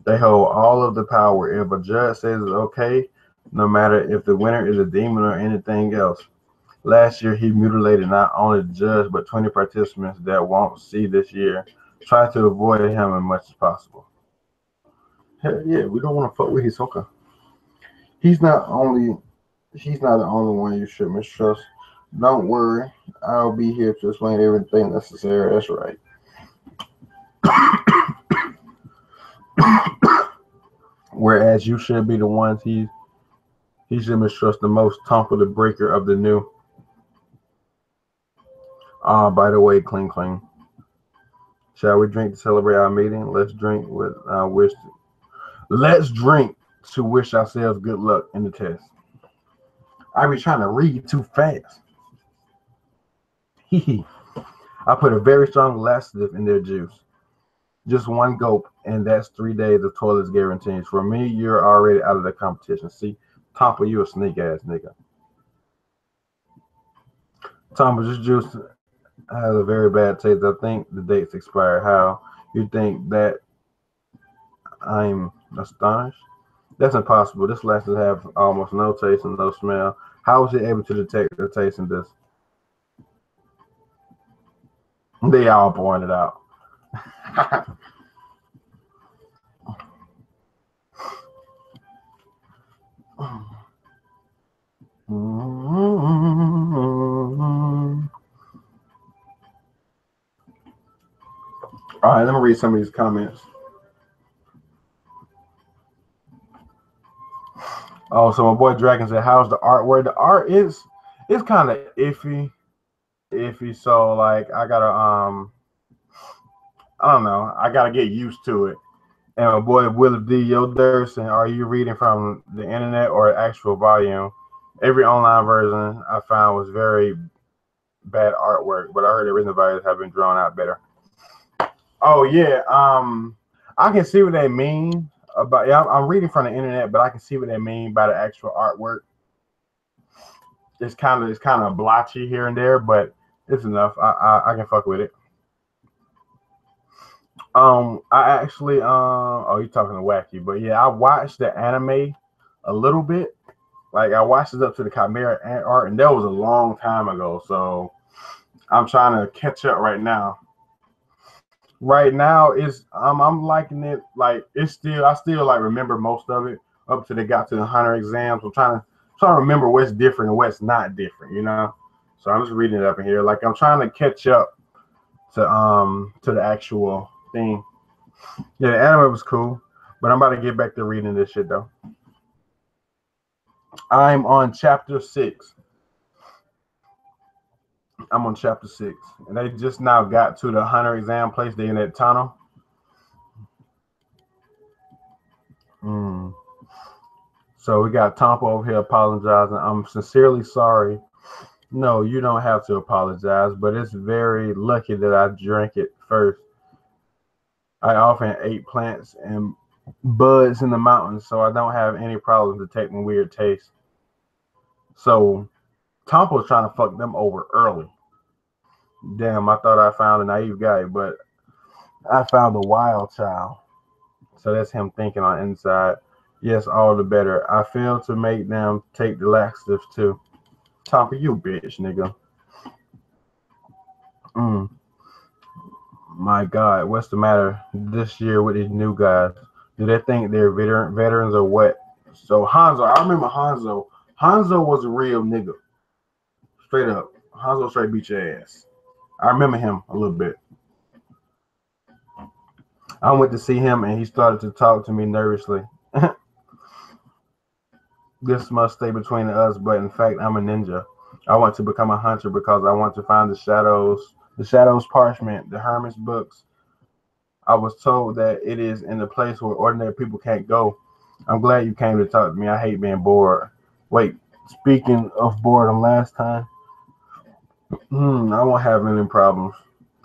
Speaker 1: They hold all of the power. If a judge says it's okay, no matter if the winner is a demon or anything else. Last year, he mutilated not only the judge, but 20 participants that won't see this year. Try to avoid him as much as possible. Hell yeah, we don't want to fuck with Hisoka. He's not the only one you should mistrust. Don't worry, I'll be here to explain everything necessary. That's right. Whereas you should be the ones he should mistrust the most. Tumble the breaker of the new. By the way, cling cling. Shall we drink to celebrate our meeting? Let's drink with wish. Let's drink to wish ourselves good luck in the test. I be trying to read too fast. I put a very strong laxative in their juice. Just one gulp, and that's 3 days of toilets guaranteed. For me, you're already out of the competition. See, Tompa, you a sneak ass nigga. Tompa, this juice has a very bad taste. I think the date's expired. How? You think that I'm astonished? That's impossible. This laxative have almost no taste and no smell. How was he able to detect the taste in this? They all pointed out. All right, let me read some of these comments. Oh, so my boy Dragon said, "How's the artwork? The art is kind of iffy. So like, I gotta I don't know. I gotta get used to it." And my boy Will D. Yo Durson, are you reading from the internet or actual volume? Every online version I found was very bad artwork, but I heard the original volumes have been drawn out better. Oh yeah, I can see what they mean about. Yeah, I'm reading from the internet, but I can see what they mean by the actual artwork. It's kind of blotchy here and there, but it's enough. I can fuck with it. I actually oh, you're talking to Wacky, but yeah, I watched the anime a little bit. Like I watched it up to the Chimera art, and that was a long time ago. So I'm trying to catch up right now. Right now, it's I'm liking it. Like I still like remember most of it up to they got to the Hunter exams. I'm trying to remember what's different and what's not different, you know. So I'm just reading it up in here. Like I'm trying to catch up to the actual thing. Yeah, the anime was cool, but I'm about to get back to reading this shit though. I'm on chapter 6. I'm on chapter 6, and they just now got to the Hunter exam place. They in that tunnel. Mm. So we got Tompa over here apologizing. I'm sincerely sorry. No, you don't have to apologize, but it's very lucky that I drank it first. I often ate plants and buds in the mountains, so I don't have any problem detecting weird taste. So Tompa was trying to fuck them over early. Damn, I thought I found a naive guy, but I found a wild child. So that's him thinking on the inside. Yes, all the better. I failed to make them take the laxatives too. Tompa, you bitch, nigga. Mm, my God, what's the matter this year with these new guys? Do they think they're veterans or what? So Hanzo, I remember Hanzo. Hanzo was a real nigga. Straight up. Hanzo straight beat your ass. I remember him a little bit. I went to see him and he started to talk to me nervously. This must stay between us, but in fact, I'm a ninja. I want to become a hunter because I want to find the shadows parchment, the hermit's books. I was told that it is in a place where ordinary people can't go. I'm glad you came to talk to me. I hate being bored. Wait, speaking of boredom, last time, I won't have any problems.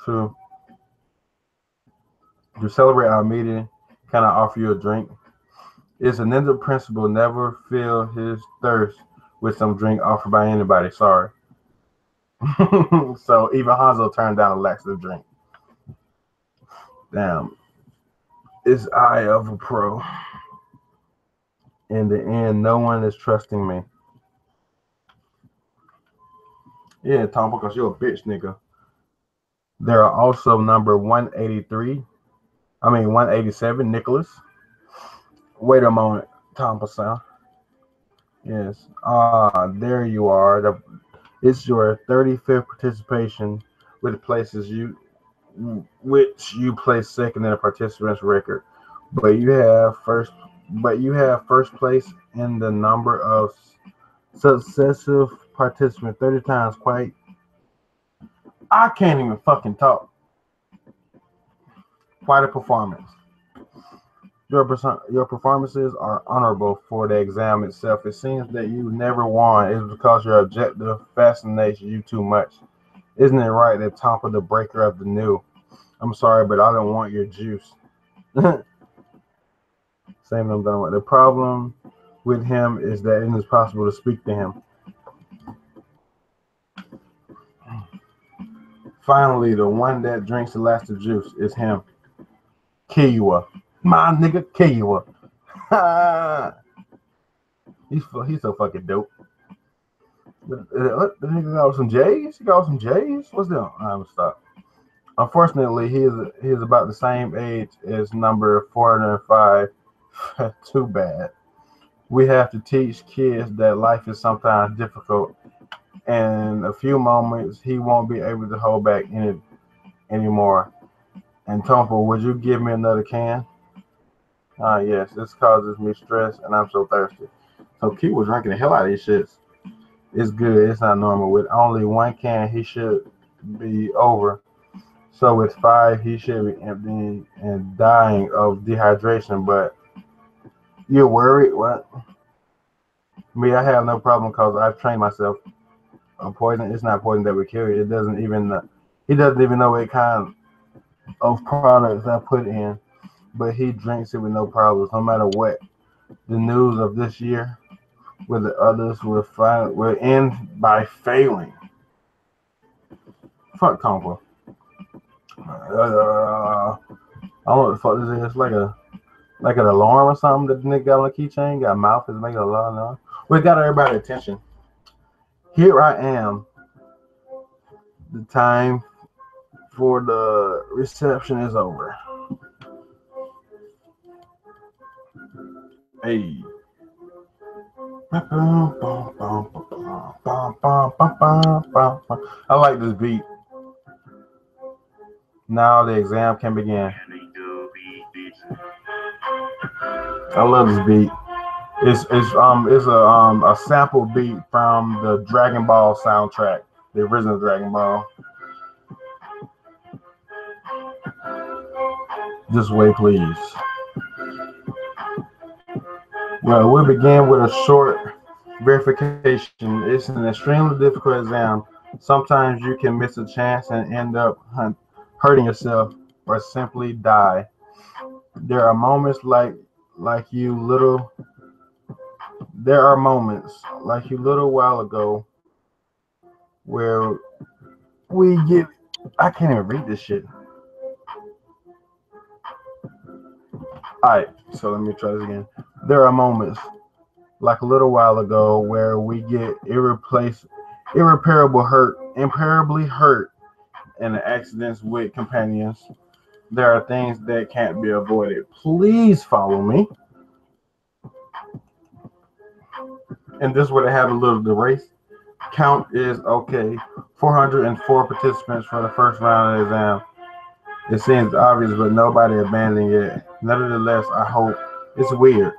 Speaker 1: To celebrate our meeting, can I offer you a drink? It's a ninja principle. Never fill his thirst with some drink offered by anybody. Sorry. So even Hanzo turned down a laxative drink. Damn. It's eye of a pro. In the end, no one is trusting me. Yeah, Tom, because you're a bitch, nigga. There are also number 187, Nicholas. Wait a moment, Tom Passan. Yes. There you are. It's your 35th participation with places which you placed second in the participants record. But you have first place in the number of successive participants 30 times. I can't even fucking talk. Quite a performance. Your performances are honorable for the exam itself. It seems that you never won is because your objective fascinates you too much. Isn't it right that Tompa the breaker of the new? I'm sorry, but I don't want your juice. Same I'm done with. The problem with him is that it is possible to speak to him. Finally, the one that drinks the last of juice is him. Kiyua. My nigga Kiyua. he's so fucking dope. The nigga got some J's? He got some J's? What's that? I'm gonna stop. Unfortunately, he is about the same age as number 405. Too bad. We have to teach kids that life is sometimes difficult. And in a few moments, he won't be able to hold back anymore. And Tompa, would you give me another can? Yes, this causes me stress, and I'm so thirsty. So Key was drinking the hell out of these shits. It's good. It's not normal. With only one can, he should be over. So with 5, he should be emptying and dying of dehydration. But you're worried? What? Me, I have no problem because I've trained myself. Poison. It's not poison that would kill you. It doesn't even. He doesn't even know what kind of products I put in, but he drinks it with no problems, no matter what. The news of this year, where the others will end by failing. Fuck Tompa. I don't know what the fuck this is. It's like an alarm or something that the nigga got on the keychain. Got a mouth is making a lot of noise. We got everybody's attention. Here I am. The time for the reception is over. Hey. I like this beat. Now the exam can begin. I love this beat. It's a sample beat from the Dragon Ball soundtrack, the original Dragon Ball. Just wait, please. Well, we'll begin with a short verification. It's an extremely difficult exam. Sometimes you can miss a chance and end up hurting yourself or simply die. There are moments like you little there are moments like you little while ago where we get I can't even read this shit. Alright, so let me try this again. There are moments like a little while ago where we get irreparably hurt in accidents with companions. There are things that can't be avoided. Please follow me. And this would have a little the race count is okay. 404 participants for the first round of the exam. It seems obvious, but nobody abandoned yet. Nevertheless, I hope it's weird.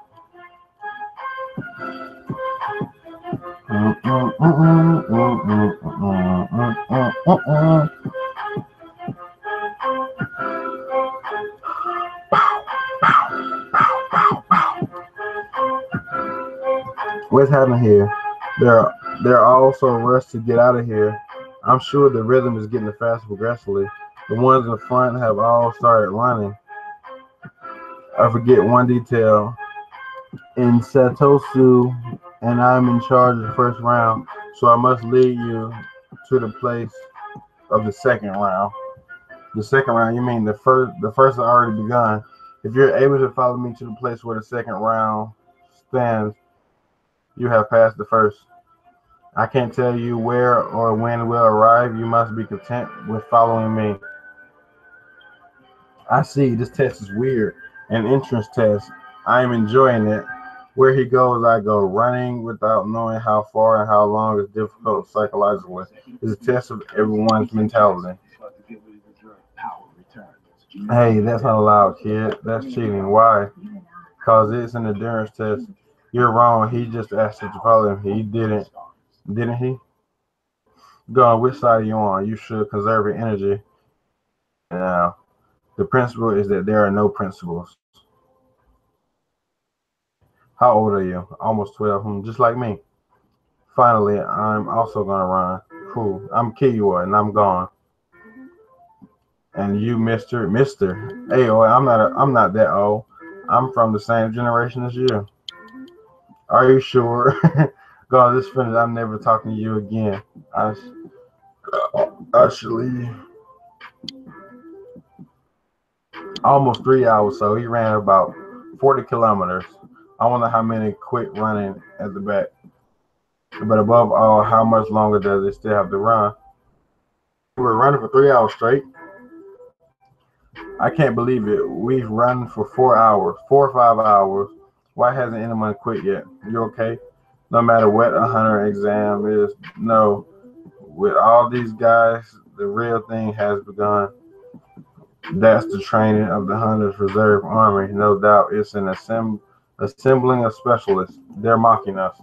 Speaker 1: What's happening here? They're they're all so rushed to get out of here. I'm sure the rhythm is getting faster progressively. The ones in the front have all started running. I forget one detail. In Satosu, and I'm in charge of the first round, so I must lead you to the place of the second round. The second round, you mean the first? The first has already begun. If you're able to follow me to the place where the second round stands, you have passed the first. I can't tell you where or when we'll arrive. You must be content with following me. I see. This test is weird. An entrance test. I am enjoying it. Where he goes, I go. Running without knowing how far and how long is difficult psychologically. It's a test of everyone's mentality. Hey, that's not allowed, kid. That's cheating. Why? Because it's an endurance test. You're wrong. He just asked you to follow him. He didn't. Didn't he? Go on. Which side are you on? You should conserve your energy. Now, the principle is that there are no principles. How old are you? Almost 12. Just like me. Finally, I'm also gonna run. Cool. I'm Kiyua and I'm gone. And you, Mister. Hey, oh, I'm not that old. I'm from the same generation as you. Are you sure? God, this finished. I'm never talking to you again. I should leave. Almost 3 hours, so he ran about 40 kilometers. I wonder how many quit running at the back. But above all, how much longer does it still have to run? We're running for 3 hours straight. I can't believe it. We've run for 4 hours, 4 or 5 hours. Why hasn't anyone quit yet? You okay? No matter what a hunter exam is, no. With all these guys, the real thing has begun. That's the training of the Hunters Reserve Army. No doubt it's an assembling of specialists. They're mocking us.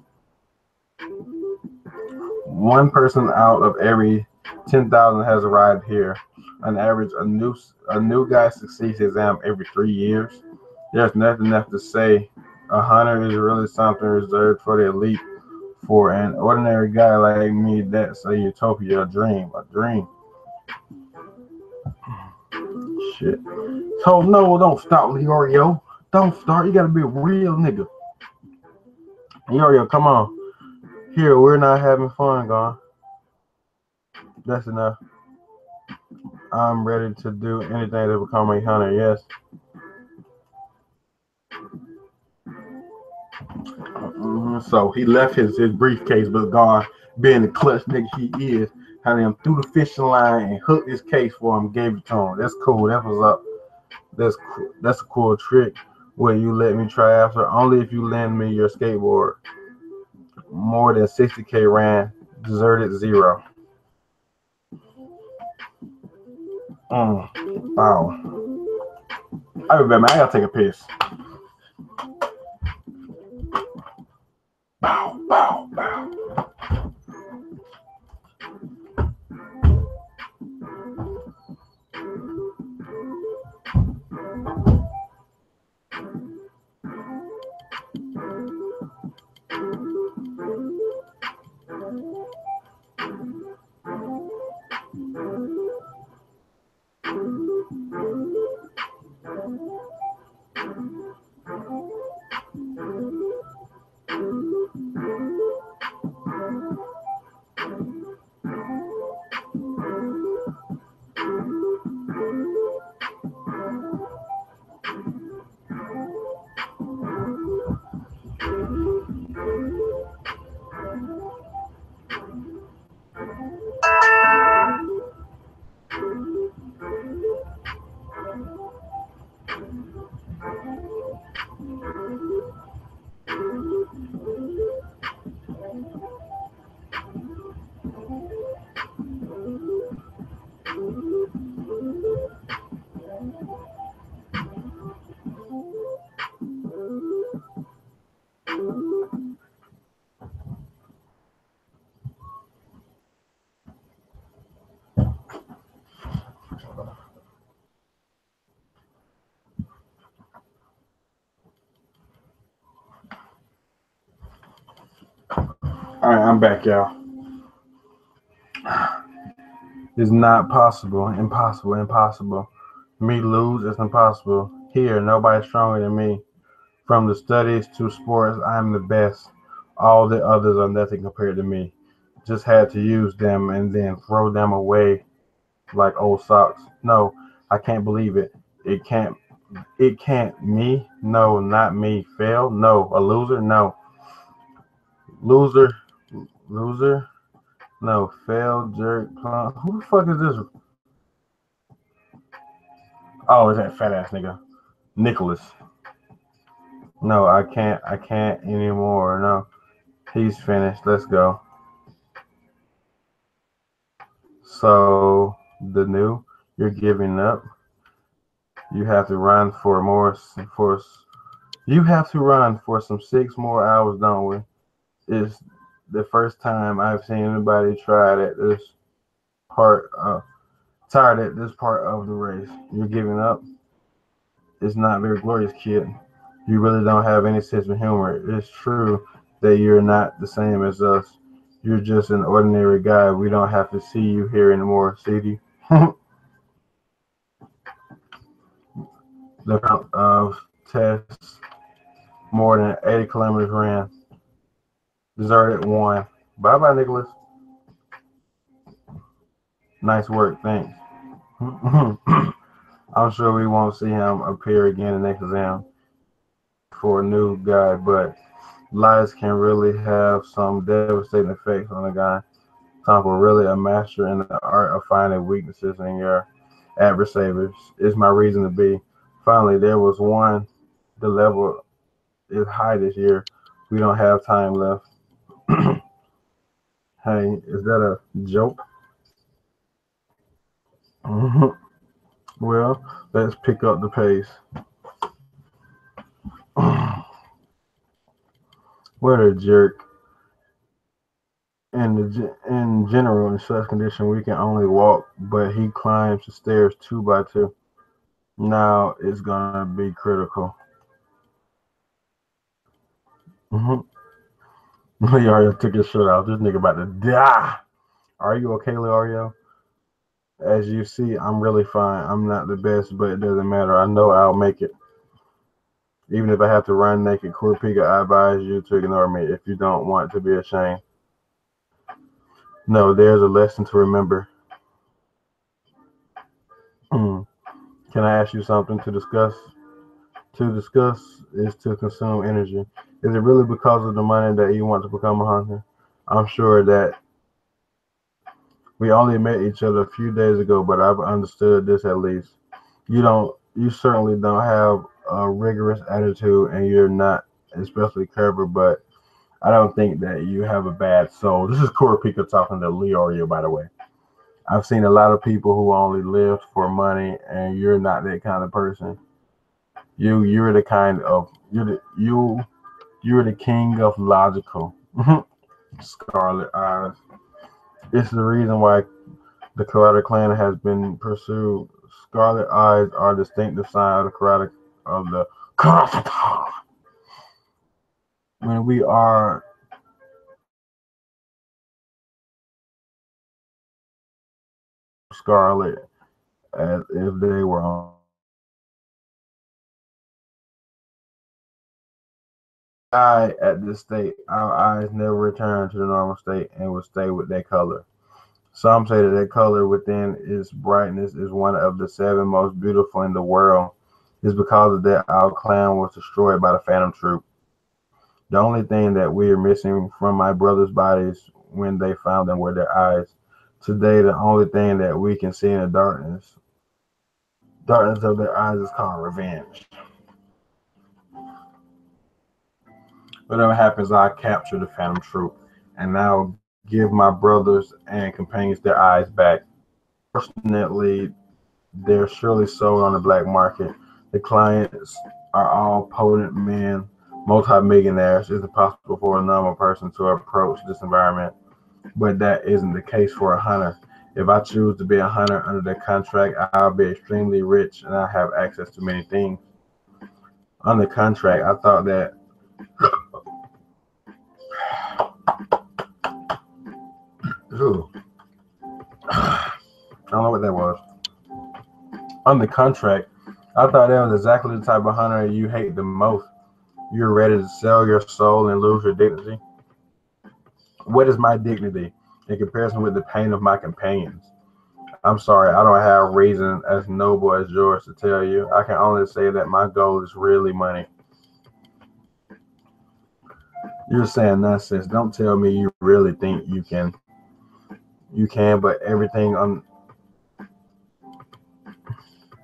Speaker 1: One person out of every 10,000 has arrived here. On average, a new guy succeeds his exam every 3 years. There's nothing left to say. A hunter is really something reserved for the elite. For an ordinary guy like me, that's a utopia, a dream. Shit. So no, don't stop, Leorio. Don't start. You gotta be a real nigga. Leorio, come on. Here, we're not having fun, gone. That's enough. I'm ready to do anything to become a hunter, yes. So he left his briefcase, but gone, being the clutch nigga he is, had him through the fishing line and hooked his case for him, gave it to him. That's cool. That was up. That's a cool trick. Will you let me try after? Only if you lend me your skateboard. More than 60K ran, deserted zero. Wow. I remember, man, I gotta take a piss. Bow, bow, bow. All right, I'm back, y'all. It's not possible. Impossible. Impossible. Me lose is impossible. Here, nobody's stronger than me. From the studies to sports, I'm the best. All the others are nothing compared to me. Just had to use them and then throw them away like old socks. No, I can't believe it. It can't. It can't. Me? No, not me. Fail? No. A loser? No. Loser? Loser? No. Fail? Jerk? Who the fuck is this? Oh, is that fat ass nigga? Nicholas. No, I can't. I can't anymore. No. He's finished. Let's go. So the new, you're giving up. You have to run for more. For you have to run for some 6 more hours, don't we? It's the first time I've seen anybody try at this part. Tired at this part of the race. You're giving up. It's not very glorious, kid. You really don't have any sense of humor. It's true that you're not the same as us. You're just an ordinary guy. We don't have to see you here anymore, CD. The amount of tests, more than 80 kilometers ran. Deserted one. Bye bye, Nicholas. Nice work, thanks. I'm sure we won't see him appear again in the next exam for a new guy, but lies can really have some devastating effects on a guy. Tom for really a master in the art of finding weaknesses in your adversaries. Is my reason to be. Finally, there was one. The level is high this year. We don't have time left. Hey, is that a joke? Well, let's pick up the pace. What a jerk. In general, in such condition, we can only walk, but he climbs the stairs 2 by 2. Now it's gonna be critical. Leorio took his shirt off. This nigga about to die. Are you okay, Leorio? As you see, I'm really fine. I'm not the best, but it doesn't matter. I know I'll make it. Even if I have to run naked, Kurapika, I advise you to ignore me if you don't want to be ashamed. No, there's a lesson to remember. Can I ask you something to discuss? To discuss is to consume energy. Is it really because of the money that you want to become a hunter? I'm sure that we only met each other a few days ago, but I've understood this at least. You certainly don't have a rigorous attitude and you're not especially clever, but I don't think that you have a bad soul. This is Kurapika talking to Leorio, by the way. I've seen a lot of people who only live for money, and you're not that kind of person. You're the kind of you're the king of logical. Scarlet eyes. It's the reason why the Karate Clan has been pursued. Scarlet eyes are a distinctive sign of the Karate. When we are scarlet, as if they were on at this state, our eyes never return to the normal state and will stay with that color. Some say that color within its brightness is one of the 7 most beautiful in the world. It's because of that our clan was destroyed by the Phantom Troop. The only thing that we are missing from my brother's bodies when they found them were their eyes. Today, the only thing that we can see in the darkness of their eyes is called revenge. Whatever happens, I capture the Phantom Troop, and now give my brothers and companions their eyes back. Fortunately, they're surely sold on the black market. The clients are all potent men, multi-millionaires. It's impossible for a normal person to approach this environment, but that isn't the case for a hunter. If I choose to be a hunter under the contract, I'll be extremely rich and I have access to many things. On the contract, I thought that don't know what that was. Under contract, I thought that was exactly the type of hunter you hate the most. You're ready to sell your soul and lose your dignity. What is my dignity in comparison with the pain of my companions? I'm sorry, I don't have reason as noble as yours to tell you. I can only say that my goal is really money. You're saying nonsense. Don't tell me you really think you can. You can, but everything on.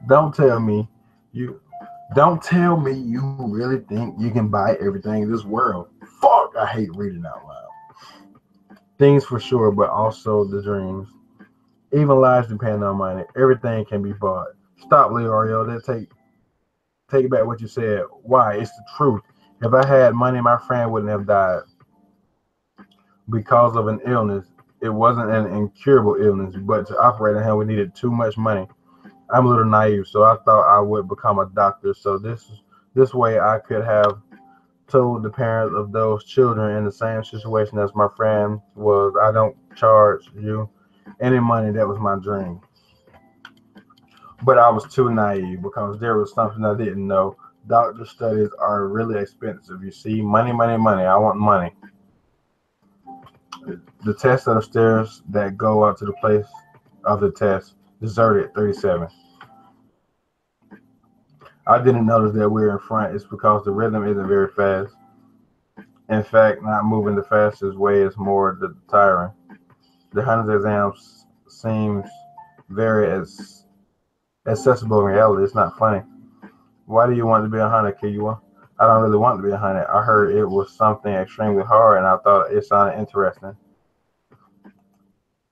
Speaker 1: Don't tell me you. Don't tell me you really think you can buy everything in this world. Fuck, I hate reading out loud. Things for sure, but also the dreams. Even lives depend on money. Everything can be bought. Stop, Leorio. Take back what you said. Why? It's the truth. If I had money, my friend wouldn't have died because of an illness. It wasn't an incurable illness, but to operate on him, we needed too much money. I'm a little naive, so I thought I would become a doctor. So this way I could have told the parents of those children in the same situation as my friend was. I don't charge you any money. That was my dream. But I was too naive because there was something I didn't know. Doctor studies are really expensive. You see, money, money, money. I want money. The test of the stairs that go up to the place of the test. Deserted 37. I didn't notice that we were in front. It's because the rhythm isn't very fast. In fact, not moving the fastest way is more tiring. The hunter's exam seems very accessible in reality. It's not funny. Why do you want to be a hunter, Kiwa? I don't really want to be a hunter. I heard it was something extremely hard, and I thought it sounded interesting.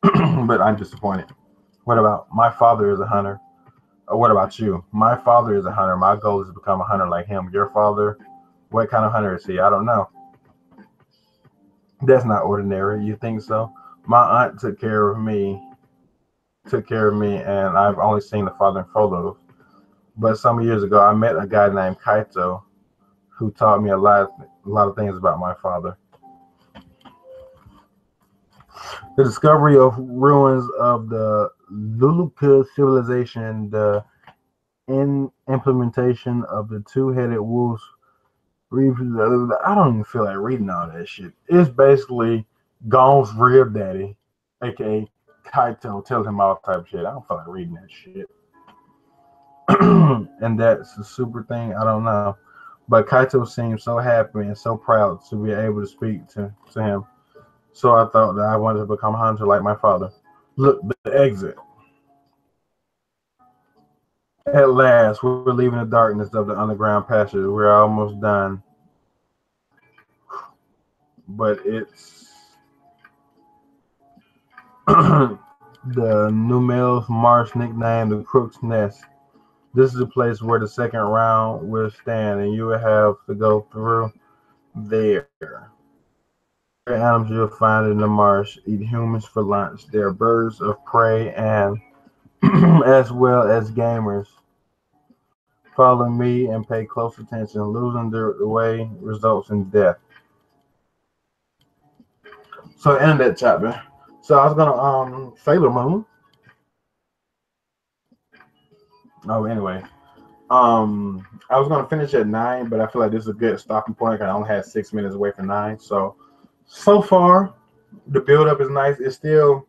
Speaker 1: But I'm disappointed. What about my father is a hunter? What about you? My father is a hunter. My goal is to become a hunter like him. Your father, what kind of hunter is he? I don't know. That's not ordinary. You think so? My aunt took care of me, and I've only seen the father in photos. But some years ago, I met a guy named Kaito who taught me a lot of things about my father. The discovery of ruins of the Luluka civilization, the implementation of the two-headed wolves. I don't even feel like reading all that shit. It's basically Gon's real daddy, aka Kaito, telling him all type of shit. I don't feel like reading that shit. And that's a super thing. I don't know. But Kaito seemed so happy and so proud to be able to speak to him. So I thought that I wanted to become a hunter like my father. Look, the exit. At last, we're leaving the darkness of the underground passage. We're almost done. But it's the Numels Marsh nicknamed the Crook's Nest. This is the place where the second round will stand, and you will have to go through there. Animals you'll find in the marsh eat humans for lunch. They're birds of prey and as well as gamers. Follow me and pay close attention. Losing the way results in death. So end that chapter. So I was gonna Sailor Moon. Oh, anyway. I was gonna finish at 9, but I feel like this is a good stopping point. I only had 6 minutes away from 9. So far, the build up is nice. It still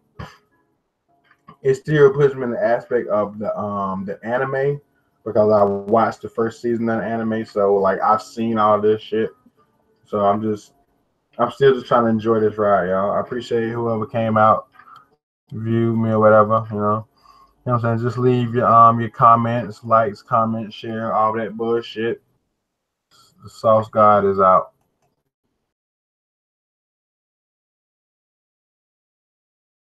Speaker 1: puts me in the aspect of the anime because I watched the first season of the anime. So like I've seen all this shit. So I'm still just trying to enjoy this ride, y'all. I appreciate whoever came out, viewed me or whatever, you know. You know what I'm saying? Just leave your comments, likes, comments, share, all that bullshit. The Sauce God is out.